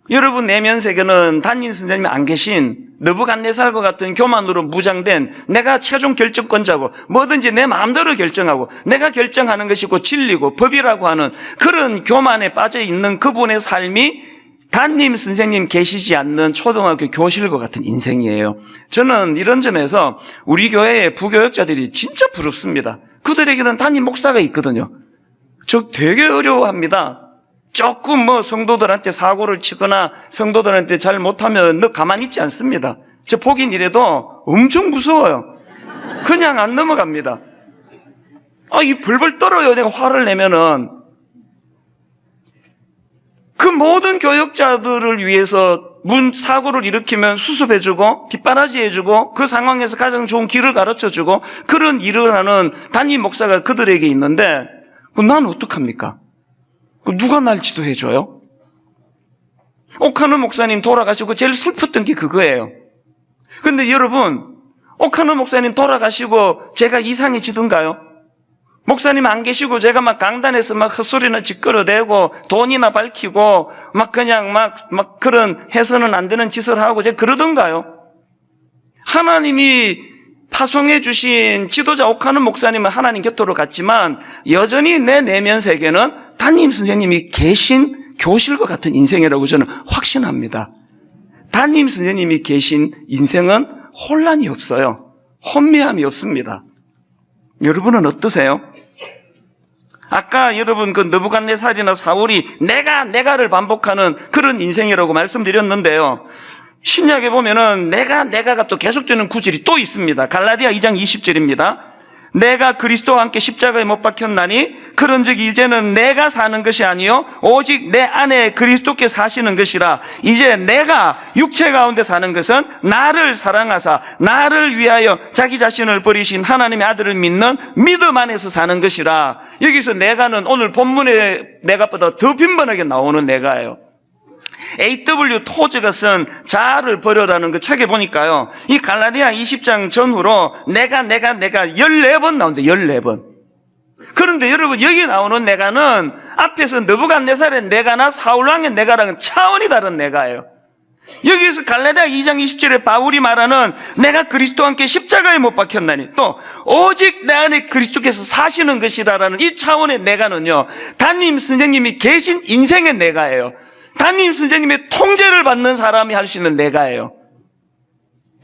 여러분 내면 세계는 담임 선생님이 안 계신 느부갓네살과 같은 교만으로 무장된 내가 최종 결정권자고 뭐든지 내 마음대로 결정하고 내가 결정하는 것이 곧 진리고 법이라고 하는 그런 교만에 빠져 있는 그분의 삶이 담임 선생님 계시지 않는 초등학교 교실과 같은 인생이에요. 저는 이런 점에서 우리 교회의 부교역자들이 진짜 부럽습니다. 그들에게는 담임 목사가 있거든요. 저 되게 어려워합니다. 조금 뭐 성도들한테 사고를 치거나 성도들한테 잘 못하면 너 가만히 있지 않습니다. 저 보긴 이래도 엄청 무서워요. 그냥 안 넘어갑니다. 이 벌벌 떨어요. 내가 화를 내면은. 그 모든 교역자들을 위해서 사고를 일으키면 수습해주고 뒷바라지해주고 그 상황에서 가장 좋은 길을 가르쳐주고 그런 일을 하는 담임 목사가 그들에게 있는데 난 어떡합니까? 누가 날 지도해줘요? 오카노 목사님 돌아가시고 제일 슬펐던 게 그거예요. 근데 여러분, 오카노 목사님 돌아가시고 제가 이상해지던가요? 목사님 안 계시고 제가 막 강단에서 막 헛소리나 짓거려대고 돈이나 밝히고 막 그냥 막 그런 해서는 안 되는 짓을 하고 제가 그러던가요? 하나님이 파송해 주신 지도자 오카노 목사님은 하나님 곁으로 갔지만 여전히 내 내면 세계는 담임 선생님이 계신 교실과 같은 인생이라고 저는 확신합니다. 담임 선생님이 계신 인생은 혼란이 없어요. 혼미함이 없습니다. 여러분은 어떠세요? 아까 여러분 그 느부갓네살이나 사울이 내가를 반복하는 그런 인생이라고 말씀드렸는데요. 신약에 보면은 내가가 또 계속되는 구절이 또 있습니다. 갈라디아 2장 20절입니다. 내가 그리스도와 함께 십자가에 못 박혔나니 그런즉 이제는 내가 사는 것이 아니요 오직 내 안에 그리스도께 사시는 것이라. 이제 내가 육체 가운데 사는 것은 나를 사랑하사 나를 위하여 자기 자신을 버리신 하나님의 아들을 믿는 믿음 안에서 사는 것이라. 여기서 내가는 오늘 본문의 내가보다 더 빈번하게 나오는 내가예요. A.W. 토즈가 쓴 자아를 버려라는 그 책에 보니까요, 이 갈라디아 20장 전후로 내가 14번 나온대, 14번. 그런데 여러분, 여기 나오는 내가는 앞에서 느부갓네살의 내가나 사울왕의 내가랑은 차원이 다른 내가예요. 여기에서 갈라디아 2장 20절에 바울이 말하는 내가 그리스도와 함께 십자가에 못 박혔나니 또 오직 내 안에 그리스도께서 사시는 것이다라는 이 차원의 내가는요, 담임 선생님이 계신 인생의 내가예요. 담임 선생님의 통제를 받는 사람이 할 수 있는 내가예요.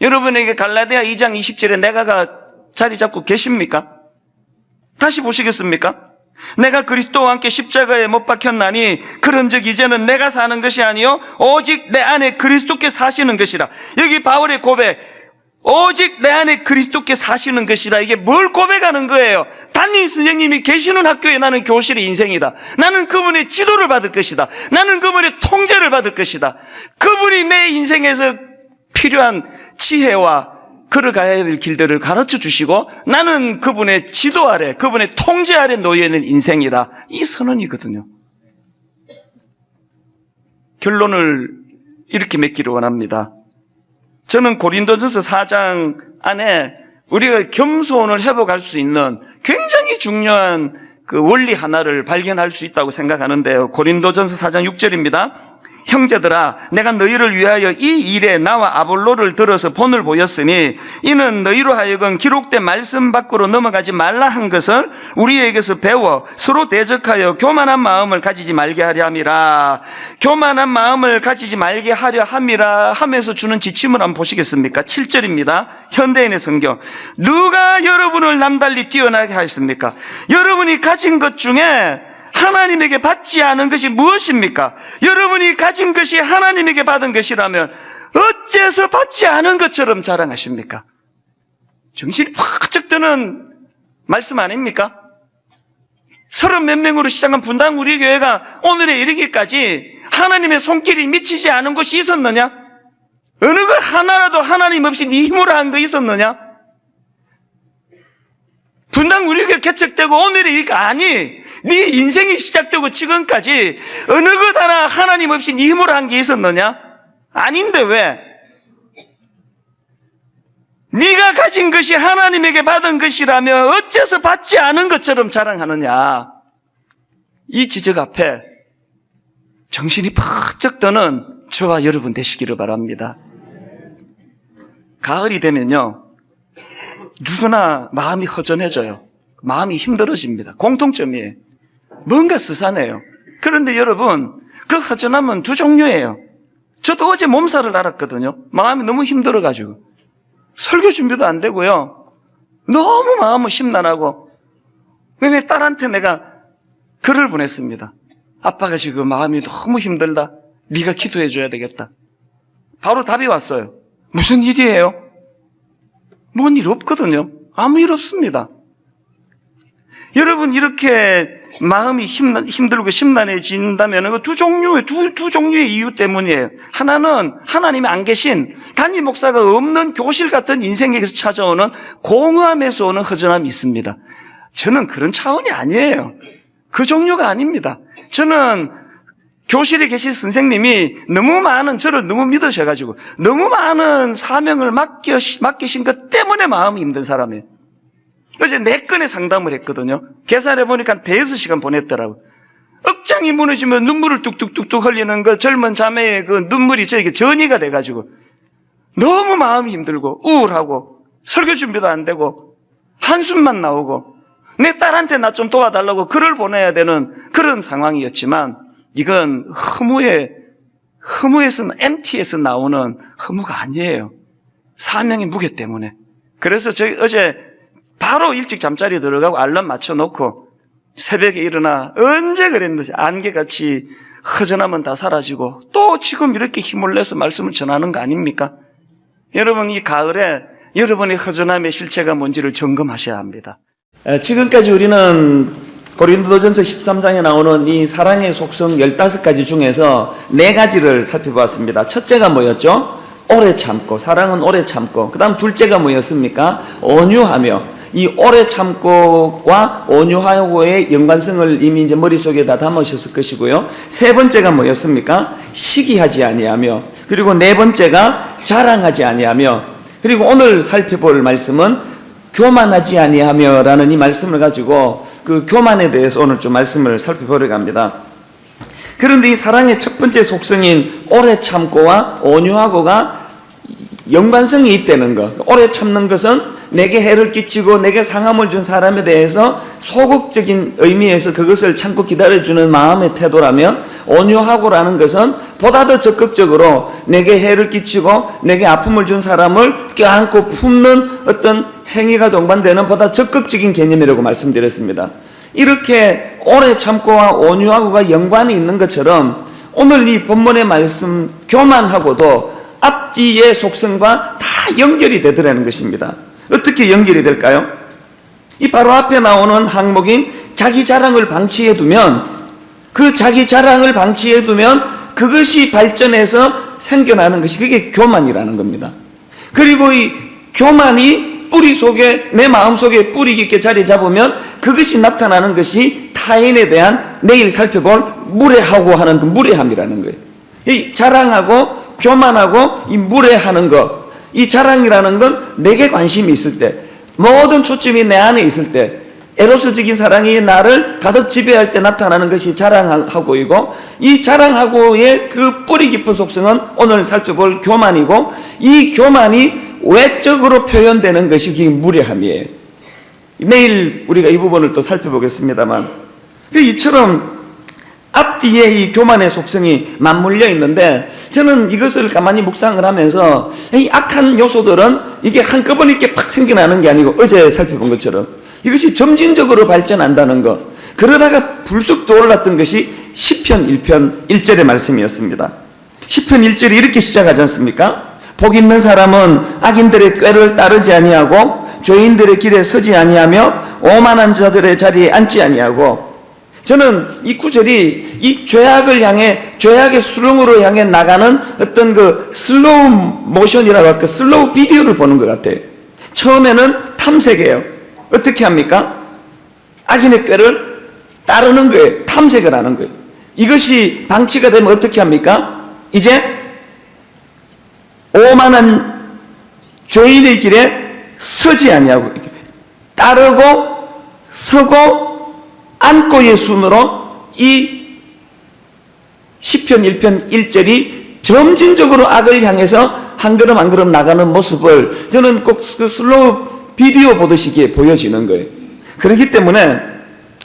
여러분에게 갈라디아 2장 20절에 내가가 자리 잡고 계십니까? 다시 보시겠습니까? 내가 그리스도와 함께 십자가에 못 박혔나니 그런즉 이제는 내가 사는 것이 아니요 오직 내 안에 그리스도께 사시는 것이라. 여기 바울의 고백, 오직 내 안에 그리스도께 사시는 것이라. 이게 뭘 고백하는 거예요? 담임 선생님이 계시는 학교에 나는 교실의 인생이다. 나는 그분의 지도를 받을 것이다. 나는 그분의 통제를 받을 것이다. 그분이 내 인생에서 필요한 지혜와 걸어가야 될 길들을 가르쳐 주시고 나는 그분의 지도 아래, 그분의 통제 아래 놓여 있는 인생이다. 이 선언이거든요. 결론을 이렇게 맺기를 원합니다. 저는 고린도전서 4장 안에 우리가 겸손을 회복할 수 있는 굉장히 중요한 그 원리 하나를 발견할 수 있다고 생각하는데요. 고린도전서 4장 6절입니다. 형제들아, 내가 너희를 위하여 이 일에 나와 아볼로를 들어서 본을 보였으니 이는 너희로 하여금 기록된 말씀 밖으로 넘어가지 말라 한 것을 우리에게서 배워 서로 대적하여 교만한 마음을 가지지 말게 하려 함이라. 교만한 마음을 가지지 말게 하려 함이라 하면서 주는 지침을 한번 보시겠습니까? 7절입니다. 현대인의 성경. 누가 여러분을 남달리 뛰어나게 하였습니까? 여러분이 가진 것 중에 하나님에게 받지 않은 것이 무엇입니까? 여러분이 가진 것이 하나님에게 받은 것이라면 어째서 받지 않은 것처럼 자랑하십니까? 정신이 팍쩍 드는 말씀 아닙니까? 30몇 명으로 시작한 분당 우리 교회가 오늘에 이르기까지 하나님의 손길이 미치지 않은 곳이 있었느냐? 어느 것 하나라도 하나님 없이 네 힘으로 한 거 있었느냐? 분당 우리 교회 개척되고 오늘에 이르기까 아니, 네 인생이 시작되고 지금까지 어느 것 하나 하나님 없이 네 힘으로 한 게 있었느냐? 아닌데 왜? 네가 가진 것이 하나님에게 받은 것이라면 어째서 받지 않은 것처럼 자랑하느냐? 이 지적 앞에 정신이 팍쩍 드는 저와 여러분 되시기를 바랍니다. 가을이 되면요, 누구나 마음이 허전해져요. 마음이 힘들어집니다. 공통점이에요. 뭔가 스산해요. 그런데 여러분, 그 허전함은 두 종류예요. 저도 어제 몸살을 앓았거든요. 마음이 너무 힘들어가지고 설교 준비도 안 되고요, 너무 마음은 심란하고. 왜 딸한테 내가 글을 보냈습니다. 아빠가 지금 마음이 너무 힘들다. 네가 기도해 줘야 되겠다. 바로 답이 왔어요. 무슨 일이에요? 뭔 일 없거든요. 아무 일 없습니다. 여러분, 이렇게 마음이 힘들고 심란해진다면 그 두 종류의 이유 때문이에요. 하나는 하나님이 안 계신 담임 목사가 없는 교실 같은 인생에서 찾아오는 공허함에서 오는 허전함이 있습니다. 저는 그런 차원이 아니에요. 그 종류가 아닙니다. 저는 교실에 계신 선생님이 저를 너무 믿으셔가지고 너무 많은 사명을 맡기신 것 때문에 마음이 힘든 사람이에요. 어제 4건의 상담을 했거든요. 계산해보니까 5시간 보냈더라고요. 억장이 무너지면 눈물을 뚝뚝뚝뚝 흘리는 그 젊은 자매의 그 눈물이 저에게 전이가 돼가지고 너무 마음이 힘들고 우울하고 설교 준비도 안 되고 한숨만 나오고 내 딸한테 나 좀 도와달라고 글을 보내야 되는 그런 상황이었지만 이건 MT에서 나오는 허무가 아니에요. 사명의 무게 때문에. 그래서 어제 바로 일찍 잠자리에 들어가고 알람 맞춰놓고 새벽에 일어나 언제 그랬는지 안개같이 허전함은 다 사라지고 또 지금 이렇게 힘을 내서 말씀을 전하는 거 아닙니까? 여러분, 이 가을에 여러분의 허전함의 실체가 뭔지를 점검하셔야 합니다. 지금까지 우리는 고린도전서 13장에 나오는 이 사랑의 속성 15가지 중에서 4가지를 살펴보았습니다. 첫째가 뭐였죠? 오래 참고, 사랑은 오래 참고. 그 다음 둘째가 뭐였습니까? 온유하며. 이 오래 참고와 온유하고의 연관성을 이미 이제 머릿속에 다 담으셨을 것이고요. 세 번째가 뭐였습니까? 시기하지 아니하며. 그리고 네 번째가 자랑하지 아니하며. 그리고 오늘 살펴볼 말씀은 교만하지 아니하며 라는 이 말씀을 가지고 그 교만에 대해서 오늘 좀 말씀을 살펴보려고 합니다. 그런데 이 사랑의 첫 번째 속성인 오래 참고와 온유하고가 연관성이 있다는 것. 오래 참는 것은 내게 해를 끼치고 내게 상함을 준 사람에 대해서 소극적인 의미에서 그것을 참고 기다려주는 마음의 태도라면, 온유하고라는 것은 보다 더 적극적으로 내게 해를 끼치고 내게 아픔을 준 사람을 껴안고 품는 어떤 행위가 동반되는 보다 적극적인 개념이라고 말씀드렸습니다. 이렇게 오래 참고와 온유하고가 연관이 있는 것처럼 오늘 이 본문의 말씀 교만하고도 앞뒤의 속성과 다 연결이 되더라는 것입니다. 어떻게 연결이 될까요? 이 바로 앞에 나오는 항목인 자기 자랑을 방치해 두면, 그 자기 자랑을 방치해 두면 그것이 발전해서 생겨나는 것이 그게 교만이라는 겁니다. 그리고 이 교만이 뿌리 속에, 내 마음속에 뿌리 깊게 자리 잡으면 그것이 나타나는 것이 타인에 대한 내일 살펴볼 무례하고 하는 그 무례함이라는 거예요. 이 자랑하고 교만하고 이 무례하는 것, 이 자랑이라는 건 내게 관심이 있을 때, 모든 초점이 내 안에 있을 때, 에로스적인 사랑이 나를 가득 지배할 때 나타나는 것이 자랑하고이고, 이 자랑하고의 그 뿌리 깊은 속성은 오늘 살펴볼 교만이고, 이 교만이 외적으로 표현되는 것이 그 무례함이에요. 내일 우리가 이 부분을 또 살펴보겠습니다만, 이처럼 앞뒤에 이 교만의 속성이 맞물려 있는데, 저는 이것을 가만히 묵상을 하면서 이 악한 요소들은 이게 한꺼번에 이렇게 팍 생겨나는 게 아니고 어제 살펴본 것처럼 이것이 점진적으로 발전한다는 것, 그러다가 불쑥 떠올랐던 것이 시편 1편 1절의 말씀이었습니다. 시편 1절이 이렇게 시작하지 않습니까? 복 있는 사람은 악인들의 꾀를 따르지 아니하고 죄인들의 길에 서지 아니하며 오만한 자들의 자리에 앉지 아니하고. 저는 이 구절이 이 죄악을 향해, 죄악의 수렁으로 향해 나가는 어떤 그 슬로우 모션이라고 할까, 슬로우 비디오를 보는 것 같아요. 처음에는 탐색이에요. 어떻게 합니까? 악인의 꾀를 따르는 거예요. 탐색을 하는 거예요. 이것이 방치가 되면 어떻게 합니까? 이제 오만한 죄인의 길에 서지 아니하고 따르고 서고 안고의 순으로 이 시편 1편 1절이 점진적으로 악을 향해서 한 걸음 한 걸음 나가는 모습을 저는 꼭 그 슬로우 비디오 보듯이 보여지는 거예요. 그렇기 때문에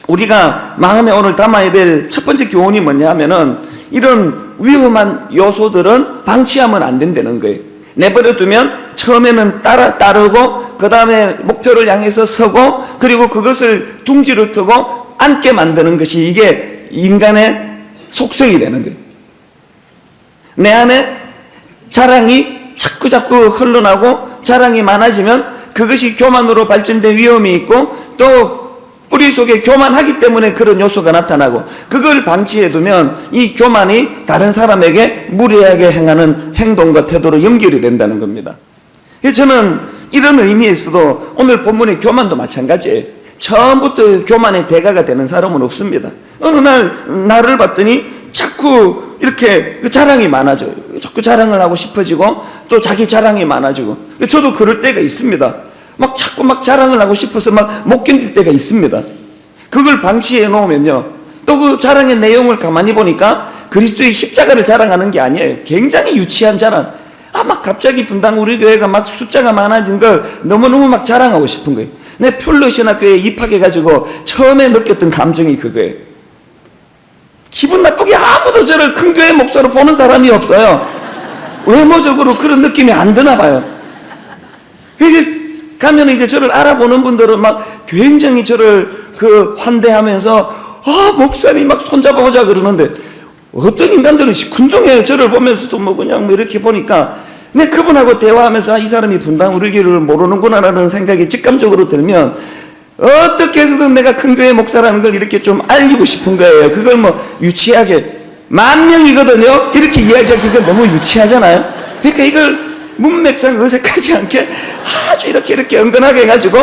우리가 마음에 오늘 담아야 될 첫 번째 교훈이 뭐냐 하면은, 이런 위험한 요소들은 방치하면 안 된다는 거예요. 내버려두면 처음에는 따르고 그 다음에 목표를 향해서 서고, 그리고 그것을 둥지를 트고 앉게 만드는 것이 이게 인간의 속성이 되는 거예요. 내 안에 자랑이 자꾸 흘러나고 자랑이 많아지면 그것이 교만으로 발전된 위험이 있고, 또 뿌리 속에 교만하기 때문에 그런 요소가 나타나고, 그걸 방치해두면 이 교만이 다른 사람에게 무례하게 행하는 행동과 태도로 연결이 된다는 겁니다. 그래서 저는 이런 의미에서도 오늘 본문의 교만도 마찬가지예요. 처음부터 교만의 대가가 되는 사람은 없습니다. 어느 날 나를 봤더니 자꾸 이렇게 자랑이 많아져요. 자꾸 자랑을 하고 싶어지고 또 자기 자랑이 많아지고. 저도 그럴 때가 있습니다. 자꾸 자랑을 하고 싶어서 못 견딜 때가 있습니다. 그걸 방치해 놓으면요, 또 그 자랑의 내용을 가만히 보니까 그리스도의 십자가를 자랑하는 게 아니에요. 굉장히 유치한 자랑. 갑자기 분당 우리 교회가 숫자가 많아진 걸 너무너무 자랑하고 싶은 거예요. 내 퓰러시아교회에 입학해가지고 처음에 느꼈던 감정이 그거예요. 기분 나쁘게 아무도 저를 큰 교회 목사로 보는 사람이 없어요. 외모적으로 그런 느낌이 안 드나 봐요. 가면 이제 저를 알아보는 분들은 굉장히 저를 환대하면서 목사님 손잡아보자 그러는데, 어떤 인간들은 시큰둥해요. 저를 보면서도 그냥 이렇게 보니까 내 그분하고 대화하면서 이 사람이 분당 우리 교회를 모르는구나라는 생각이 직감적으로 들면 어떻게 해서든 내가 큰 교회 목사라는 걸 이렇게 좀 알리고 싶은 거예요. 그걸 뭐 유치하게 10,000명이거든요. 이렇게 이야기하기가 너무 유치하잖아요. 그러니까 이걸 문맥상 어색하지 않게 아주 이렇게 은근하게 해가지고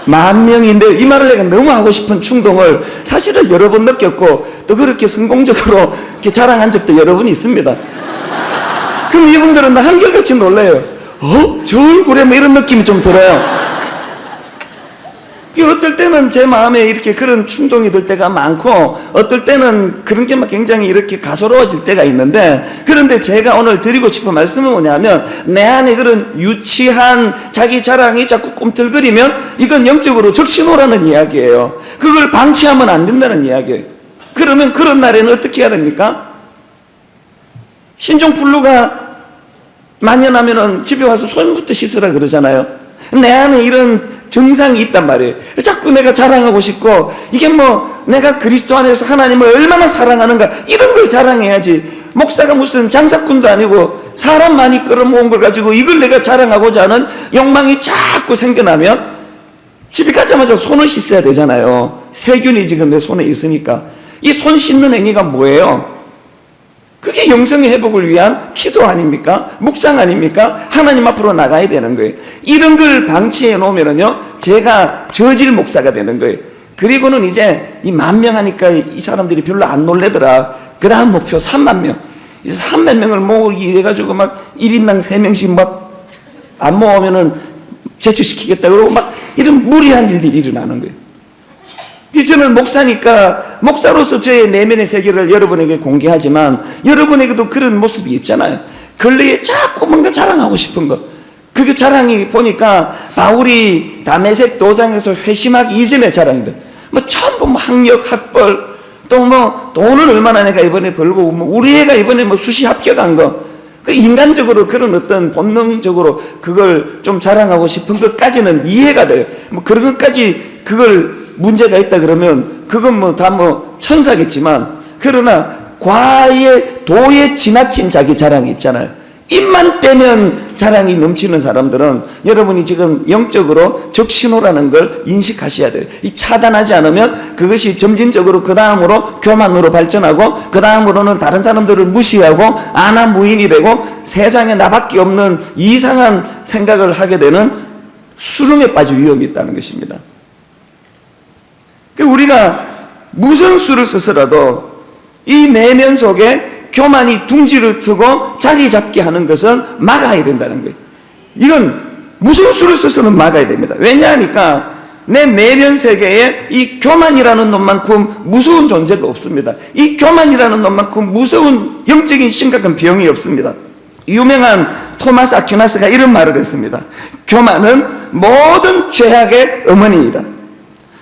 10,000명인데 이 말을 내가 너무 하고 싶은 충동을 사실은 여러 번 느꼈고 또 그렇게 성공적으로 이렇게 자랑한 적도 여러 번 있습니다. 그럼 이분들은 나 한결같이 놀라요. 저 얼굴에 뭐 이런 느낌이 좀 들어요. 어떨 때는 제 마음에 이렇게 그런 충동이 들 때가 많고 어떨 때는 그런 게 막 굉장히 이렇게 가소로워질 때가 있는데, 그런데 제가 오늘 드리고 싶은 말씀은 뭐냐면 내 안에 그런 유치한 자기 자랑이 자꾸 꿈틀거리면 이건 영적으로 적신호라는 이야기예요. 그걸 방치하면 안 된다는 이야기예요. 그러면 그런 날에는 어떻게 해야 됩니까? 신종플루가 만연하면은 집에 와서 손부터 씻으라 그러잖아요. 내 안에 이런 정상이 있단 말이에요. 자꾸 내가 자랑하고 싶고 이게 뭐 내가 그리스도 안에서 하나님을 얼마나 사랑하는가 이런 걸 자랑해야지, 목사가 무슨 장사꾼도 아니고 사람 많이 끌어모은 걸 가지고 이걸 내가 자랑하고자 하는 욕망이 자꾸 생겨나면 집에 가자마자 손을 씻어야 되잖아요. 세균이 지금 내 손에 있으니까. 이 손 씻는 행위가 뭐예요? 그게 영성의 회복을 위한 기도 아닙니까? 묵상 아닙니까? 하나님 앞으로 나가야 되는 거예요. 이런 걸 방치해 놓으면요 제가 저질 목사가 되는 거예요. 그리고는 이제 이 10,000명 하니까 이 사람들이 별로 안 놀래더라. 그 다음 목표 30,000명. 30,000명을 모으기 해가지고 막 1인당 3명씩 막 안 모으면은 제출시키겠다 그러고 막 이런 무리한 일들이 일어나는 거예요. 저는 목사니까 목사로서 저의 내면의 세계를 여러분에게 공개하지만 여러분에게도 그런 모습이 있잖아요. 근래에 자꾸 뭔가 자랑하고 싶은 거. 그게 자랑이 보니까 바울이 다메섹 도상에서 회심하기 이전의 자랑들, 뭐 전부 뭐 학력, 학벌, 또 뭐 돈을 얼마나 내가 이번에 벌고, 뭐 우리 애가 이번에 뭐 수시 합격한 거, 그 인간적으로 그런 어떤 본능적으로 그걸 좀 자랑하고 싶은 것까지는 이해가 돼요. 뭐 그런 것까지 그걸 문제가 있다 그러면 그건 뭐 다 뭐 천사겠지만, 그러나 과의 도에 지나친 자기 자랑이 있잖아요. 입만 떼면 자랑이 넘치는 사람들은 여러분이 지금 영적으로 적신호라는 걸 인식하셔야 돼요. 이 차단하지 않으면 그것이 점진적으로 그 다음으로 교만으로 발전하고 그 다음으로는 다른 사람들을 무시하고 아나무인이 되고 세상에 나밖에 없는 이상한 생각을 하게 되는 수렁에 빠질 위험이 있다는 것입니다. 우리가 무슨 수를 써서라도 이 내면 속에 교만이 둥지를 트고 자리 잡게 하는 것은 막아야 된다는 거예요. 이건 무슨 수를 써서는 막아야 됩니다. 왜냐하니까 내 내면 세계에 이 교만이라는 놈만큼 무서운 존재가 없습니다. 이 교만이라는 놈만큼 무서운 영적인 심각한 병이 없습니다. 유명한 토마스 아퀴나스가 이런 말을 했습니다. 교만은 모든 죄악의 어머니이다.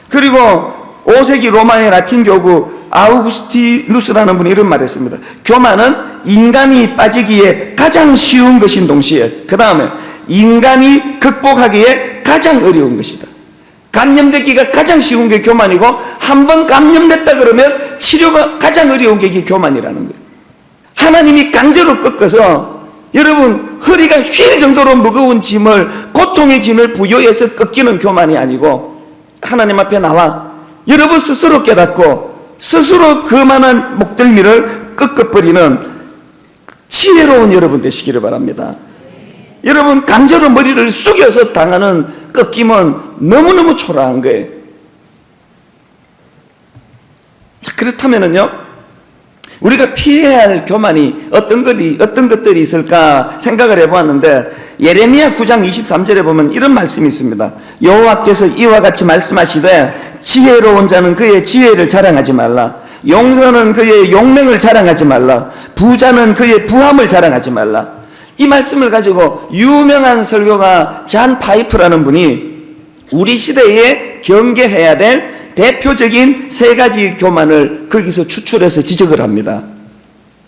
그리고 5세기 로마의 라틴 교구 아우구스티누스라는 분이 이런 말을 했습니다. 교만은 인간이 빠지기에 가장 쉬운 것인 동시에 그 다음에 인간이 극복하기에 가장 어려운 것이다. 감염되기가 가장 쉬운 게 교만이고 한번 감염됐다 그러면 치료가 가장 어려운 게 이게 교만이라는 거예요. 하나님이 강제로 꺾어서 여러분 허리가 휠 정도로 무거운 짐을, 고통의 짐을 부여해서 꺾이는 교만이 아니고 하나님 앞에 나와 여러분 스스로 깨닫고 스스로 그만한 목덜미를 꺾어버리는 지혜로운 여러분 되시기를 바랍니다. 여러분 강제로 머리를 숙여서 당하는 꺾임은 너무너무 초라한 거예요. 자, 그렇다면은요 우리가 피해야 할 교만이 어떤 것들이 있을까 생각을 해보았는데, 예레미야 9장 23절에 보면 이런 말씀이 있습니다. 여호와께서 이와 같이 말씀하시되 지혜로운 자는 그의 지혜를 자랑하지 말라, 용서는 그의 용맹을 자랑하지 말라, 부자는 그의 부함을 자랑하지 말라. 이 말씀을 가지고 유명한 설교가 잔 파이프라는 분이 우리 시대에 경계해야 될 대표적인 3가지 교만을 거기서 추출해서 지적을 합니다.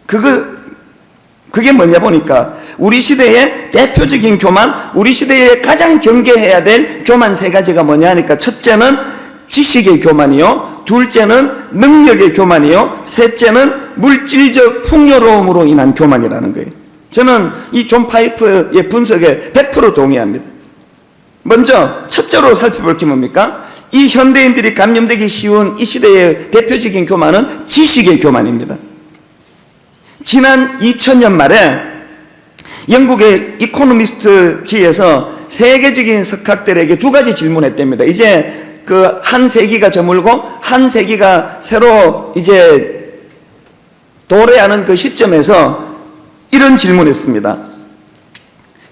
그게 뭐냐 보니까 우리 시대의 대표적인 교만, 우리 시대에 가장 경계해야 될 교만 3가지가 뭐냐 하니까, 첫째는 지식의 교만이요, 둘째는 능력의 교만이요, 셋째는 물질적 풍요로움으로 인한 교만이라는 거예요. 저는 이 존 파이프의 분석에 100% 동의합니다. 먼저 첫째로 살펴볼 게 뭡니까? 이 현대인들이 감염되기 쉬운 이 시대의 대표적인 교만은 지식의 교만입니다. 지난 2000년 말에 영국의 이코노미스트지에서 세계적인 석학들에게 두 가지 질문했답니다. 이제 그 한 세기가 저물고 한 세기가 새로 이제 도래하는 그 시점에서 이런 질문했습니다.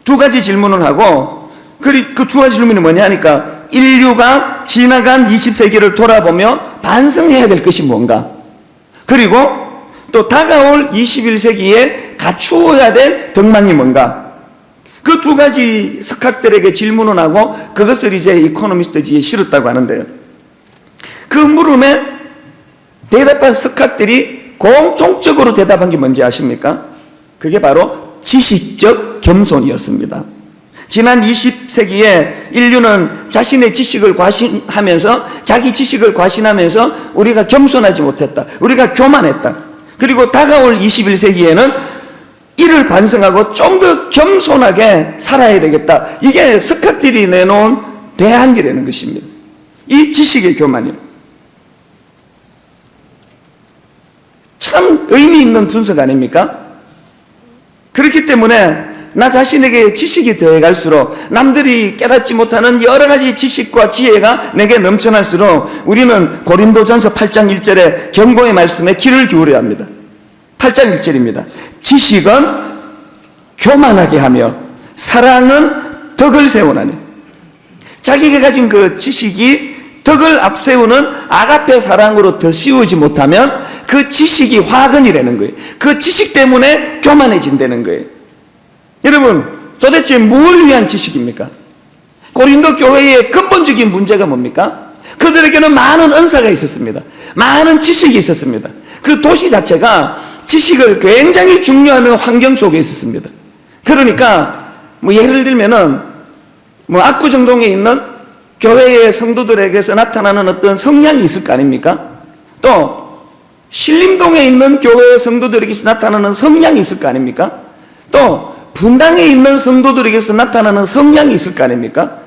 두 가지 질문을 하고 그 두 가지 질문이 뭐냐 하니까 인류가 지나간 20세기를 돌아보며 반성해야 될 것이 뭔가, 그리고 또 다가올 21세기에 갖추어야 될 덕망이 뭔가, 그 두 가지 석학들에게 질문을 하고 그것을 이제 이코노미스트지에 실었다고 하는데요. 그 물음에 대답한 석학들이 공통적으로 대답한 게 뭔지 아십니까? 그게 바로 지식적 겸손이었습니다. 지난 20세기에 인류는 자신의 지식을 과신하면서, 자기 지식을 과신하면서 우리가 겸손하지 못했다, 우리가 교만했다. 그리고 다가올 21세기에는 이를 반성하고 좀 더 겸손하게 살아야 되겠다. 이게 석학들이 내놓은 대안이라는 것입니다. 이 지식의 교만이요. 참 의미 있는 분석 아닙니까? 그렇기 때문에 나 자신에게 지식이 더해갈수록, 남들이 깨닫지 못하는 여러 가지 지식과 지혜가 내게 넘쳐날수록 우리는 고린도전서 8장 1절의 경고의 말씀에 귀를 기울여야 합니다. 8장 1절입니다. 지식은 교만하게 하며 사랑은 덕을 세우나니. 자기가 가진 그 지식이 덕을 앞세우는 아가페 사랑으로 더 씌우지 못하면 그 지식이 화근이라는 거예요. 그 지식 때문에 교만해진다는 거예요. 여러분, 도대체 뭘 위한 지식입니까? 고린도 교회의 근본적인 문제가 뭡니까? 그들에게는 많은 은사가 있었습니다. 많은 지식이 있었습니다. 그 도시 자체가 지식을 굉장히 중요하는 환경 속에 있었습니다. 그러니까 예를 들면은 압구정동에 있는 교회의 성도들에게서 나타나는 어떤 성향이 있을 거 아닙니까? 또 신림동에 있는 교회의 성도들에게서 나타나는 성향이 있을 거 아닙니까? 또 분당에 있는 성도들에게서 나타나는 성향이 있을 거 아닙니까?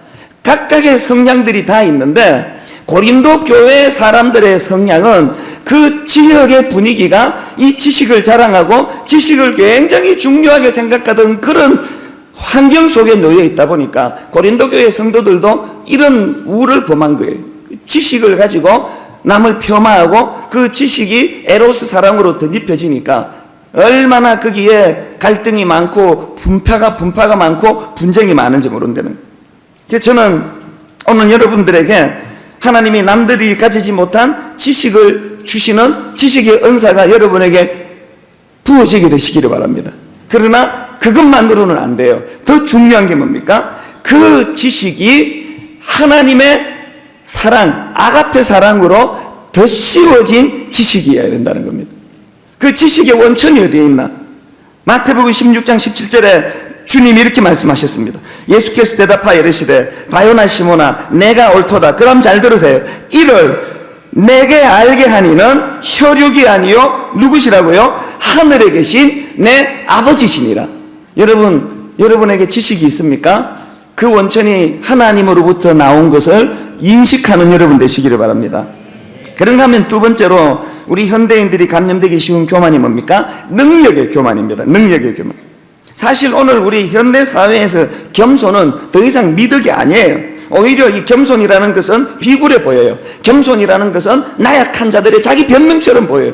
각각의 성향들이 다 있는데 고린도 교회 사람들의 성향은 그 지역의 분위기가 이 지식을 자랑하고 지식을 굉장히 중요하게 생각하던 그런 환경 속에 놓여 있다 보니까 고린도 교회 성도들도 이런 우를 범한 거예요. 지식을 가지고 남을 폄하하고 그 지식이 에로스 사랑으로 덧입혀지니까 얼마나 거기에 갈등이 많고 분파가 많고 분쟁이 많은지 모른다는. 그래서 저는 오늘 여러분들에게 하나님이 남들이 가지지 못한 지식을 주시는 지식의 은사가 여러분에게 부어지게 되시기를 바랍니다. 그러나 그것만으로는 안 돼요. 더 중요한 게 뭡니까? 그 지식이 하나님의 사랑, 아가페 사랑으로 더 씌워진 지식이어야 된다는 겁니다. 그 지식의 원천이 어디에 있나? 마태복음 16장 17절에 주님이 이렇게 말씀하셨습니다. 예수께서 대답하여 이르시되 바요나 시몬아 내가 옳도다. 그럼 잘 들으세요. 이를 내게 알게 하니는 혈육이 아니요 누구시라고요? 하늘에 계신 내 아버지시니라. 여러분에게 지식이 있습니까? 그 원천이 하나님으로부터 나온 것을 인식하는 여러분 되시기를 바랍니다. 그런가 하면 두 번째로 우리 현대인들이 감염되기 쉬운 교만이 뭡니까? 능력의 교만입니다. 능력의 교만. 사실 오늘 우리 현대 사회에서 겸손은 더 이상 미덕이 아니에요. 오히려 이 겸손이라는 것은 비굴해 보여요. 겸손이라는 것은 나약한 자들의 자기 변명처럼 보여요.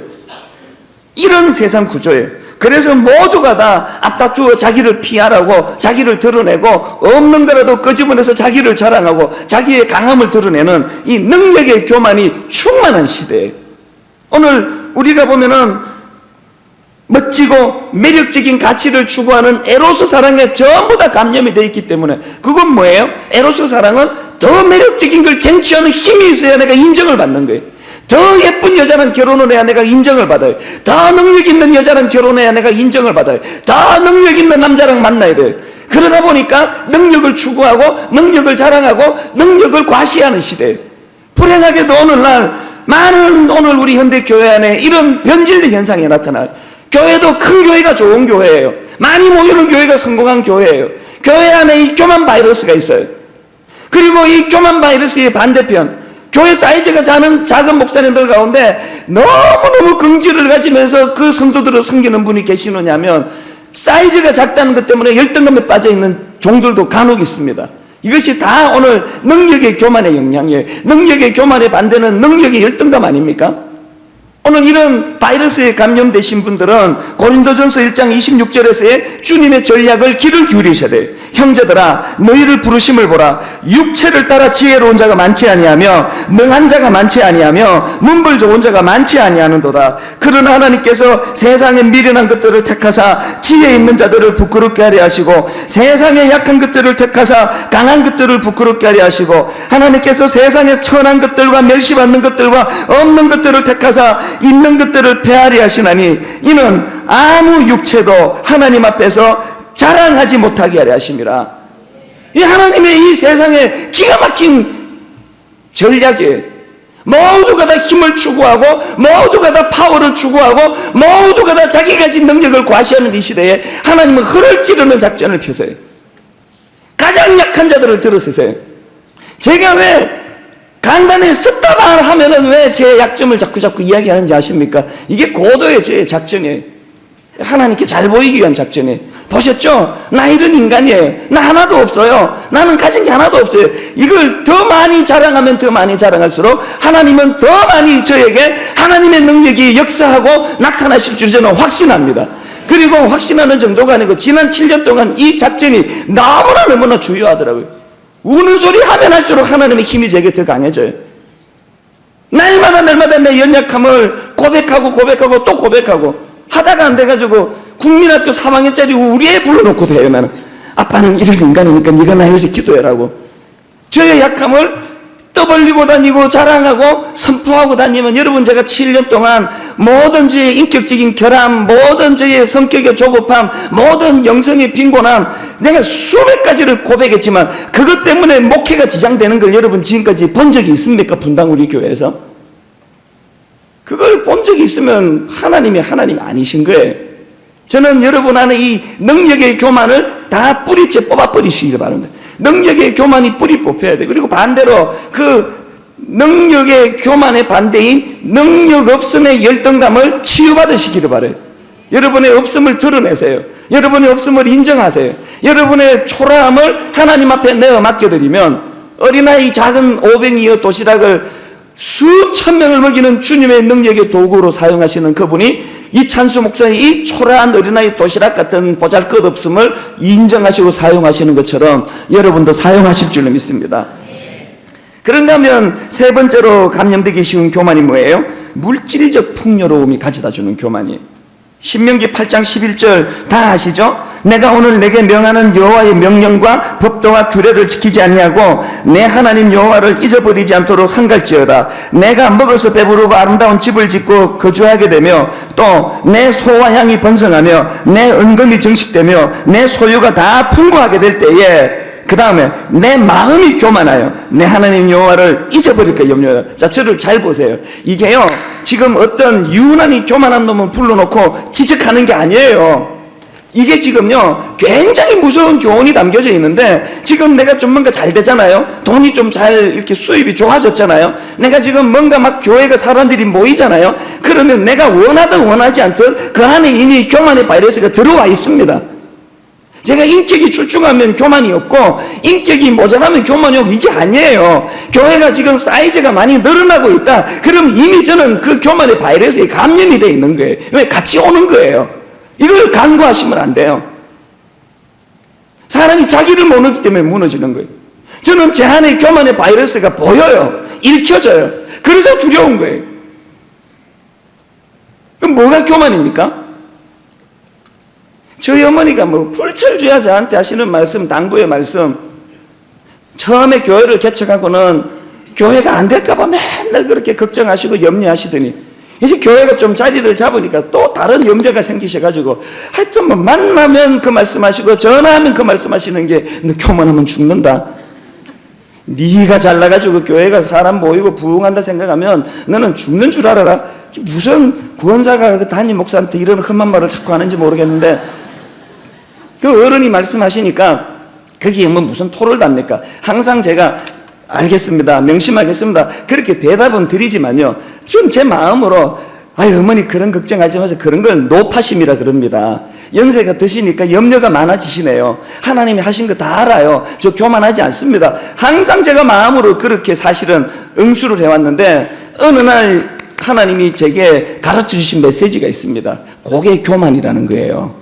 이런 세상 구조예요. 그래서 모두가 다 앞다투어 자기를 피하라고, 자기를 드러내고, 없는 거라도 끄집어내서 자기를 자랑하고 자기의 강함을 드러내는 이 능력의 교만이 충만한 시대예요. 오늘 우리가 보면은 멋지고 매력적인 가치를 추구하는 에로스 사랑에 전부 다 감염이 되어 있기 때문에, 그건 뭐예요? 에로스 사랑은 더 매력적인 걸 쟁취하는 힘이 있어야 내가 인정을 받는 거예요. 더 예쁜 여자랑 결혼을 해야 내가 인정을 받아요. 더 능력 있는 여자랑 결혼해야 내가 인정을 받아요. 더 능력 있는 남자랑 만나야 돼요. 그러다 보니까 능력을 추구하고 능력을 자랑하고 능력을 과시하는 시대예요. 불행하게도 오늘날 많은 오늘 우리 현대교회 안에 이런 변질된 현상이 나타나요. 교회도 큰 교회가 좋은 교회예요. 많이 모이는 교회가 성공한 교회예요. 교회 안에 이 교만 바이러스가 있어요. 그리고 이 교만 바이러스의 반대편, 교회 사이즈가 작은 목사님들 가운데 너무너무 긍지를 가지면서 그 성도들을 섬기는 분이 계시느냐면 사이즈가 작다는 것 때문에 열등감에 빠져있는 종들도 간혹 있습니다. 이것이 다 오늘 능력의 교만의 영향이에요. 능력의 교만의 반대는 능력의 열등감 아닙니까? 오늘 이런 바이러스에 감염되신 분들은 고린도전서 1장 26절에서의 주님의 전략을 귀를 기울이셔야 돼요. 형제들아 너희를 부르심을 보라. 육체를 따라 지혜로운 자가 많지 아니하며 능한 자가 많지 아니하며 문벌 좋은 자가 많지 아니하는도다. 그러나 하나님께서 세상의 미련한 것들을 택하사 지혜 있는 자들을 부끄럽게 하려 하시고 세상의 약한 것들을 택하사 강한 것들을 부끄럽게 하려 하시고 하나님께서 세상의 천한 것들과 멸시받는 것들과 없는 것들을 택하사 있는 것들을 폐하려 하시나니 이는 아무 육체도 하나님 앞에서 자랑하지 못하게 하려 하심이라. 이 하나님의 이 세상에 기가 막힌 전략이에요. 모두가 다 힘을 추구하고 모두가 다 파워를 추구하고 모두가 다 자기가 가진 능력을 과시하는 이 시대에 하나님은 허를 찌르는 작전을 펴세요. 가장 약한 자들을 들어서세요. 제가 왜 강단에 섰다만 하면은 왜 제 약점을 자꾸 이야기하는지 아십니까? 이게 고도의 제 작전이에요. 하나님께 잘 보이기 위한 작전이에요. 보셨죠? 나 이런 인간이에요. 나 하나도 없어요. 나는 가진 게 하나도 없어요. 이걸 더 많이 자랑하면 더 많이 자랑할수록 하나님은 더 많이 저에게 하나님의 능력이 역사하고 나타나실 줄 저는 확신합니다. 그리고 확신하는 정도가 아니고 지난 7년 동안 이 작전이 너무나 주요하더라고요. 우는 소리 하면 할수록 하나님의 힘이 제게 더 강해져요. 날마다 내 연약함을 고백하고 또 고백하고 하다가 안 돼가지고 국민학교 3학년짜리 우리 애 불러놓고 돼요. 나는 아빠는 이런 인간이니까 네가 나 위해서 기도해라고. 저의 약함을 떠벌리고 다니고 자랑하고 선포하고 다니면 여러분 제가 7년 동안 모든 저의 인격적인 결함, 모든 저의 성격의 조급함, 모든 영성의 빈곤함 내가 수백 가지를 고백했지만 그것 때문에 목회가 지장되는 걸 여러분 지금까지 본 적이 있습니까? 분당 우리 교회에서? 그걸 본 적이 있으면 하나님이 아니신 거예요. 저는 여러분 안에 이 능력의 교만을 다 뿌리째 뽑아버리시길 바랍니다. 능력의 교만이 뿌리 뽑혀야 돼. 그리고 반대로 그 능력의 교만의 반대인 능력 없음의 열등감을 치유받으시기를 바라요. 여러분의 없음을 드러내세요. 여러분의 없음을 인정하세요. 여러분의 초라함을 하나님 앞에 내어 맡겨드리면 어린아이 작은 오병이어 도시락을 수천 명을 먹이는 주님의 능력의 도구로 사용하시는 그분이 이 찬수 목사의 이 초라한 어린아이 도시락 같은 보잘것없음을 인정하시고 사용하시는 것처럼 여러분도 사용하실 줄로 믿습니다. 그런가 하면 세 번째로 감염되기 쉬운 교만이 뭐예요? 물질적 풍요로움이 가져다주는 교만이에요. 신명기 8장 11절 다 아시죠? 내가 오늘 내게 명하는 여호와의 명령과 법도와 규례를 지키지 아니하고 내 하나님 여호와를 잊어버리지 않도록 삼갈지어다. 내가 먹어서 배부르고 아름다운 집을 짓고 거주하게 되며 또 내 소와 향이 번성하며 내 은금이 정식되며 내 소유가 다 풍부하게 될 때에 그 다음에 내 마음이 교만하여 내 하나님 여호와를 잊어버릴까 염려해요. 자, 저를 잘 보세요. 이게요 지금 어떤 유난히 교만한 놈을 불러놓고 지적하는 게 아니에요. 이게 지금요 굉장히 무서운 교훈이 담겨져 있는데 지금 내가 좀 뭔가 잘 되잖아요. 돈이 좀 잘 이렇게 수입이 좋아졌잖아요. 내가 지금 뭔가 막 교회가 사람들이 모이잖아요. 그러면 내가 원하든 원하지 않든 그 안에 이미 교만의 바이러스가 들어와 있습니다. 제가 인격이 출중하면 교만이 없고 인격이 모자라면 교만이 없고 이게 아니에요. 교회가 지금 사이즈가 많이 늘어나고 있다. 그럼 이미 저는 그 교만의 바이러스에 감염이 되어 있는 거예요. 왜? 같이 오는 거예요. 이걸 간과하시면 안 돼요. 사람이 자기를 모르기 때문에 무너지는 거예요. 저는 제 안에 교만의 바이러스가 보여요. 읽혀져요. 그래서 두려운 거예요. 그럼 뭐가 교만입니까? 저희 어머니가 뭐 불철주야 저한테 하시는 말씀, 당부의 말씀. 처음에 교회를 개척하고는 교회가 안 될까봐 맨날 그렇게 걱정하시고 염려하시더니 이제 교회가 좀 자리를 잡으니까 또 다른 염려가 생기셔가지고 하여튼 뭐 만나면 그 말씀하시고 전화하면 그 말씀하시는 게 너 교만하면 죽는다. 네가 잘나가지고 교회가 사람 모이고 부흥한다 생각하면 너는 죽는 줄 알아라. 무슨 구원자가 그 담임 목사한테 이런 험한 말을 자꾸 하는지 모르겠는데 그 어른이 말씀하시니까 거기에 뭐 무슨 토를 답니까? 항상 제가 알겠습니다. 명심하겠습니다. 그렇게 대답은 드리지만요. 지금 제 마음으로 아유 어머니 그런 걱정하지 마세요. 그런 걸 노파심이라 그럽니다. 연세가 드시니까 염려가 많아지시네요. 하나님이 하신 거 다 알아요. 저 교만하지 않습니다. 항상 제가 마음으로 그렇게 사실은 응수를 해왔는데 어느 날 하나님이 제게 가르쳐 주신 메시지가 있습니다. 그게 교만이라는 거예요.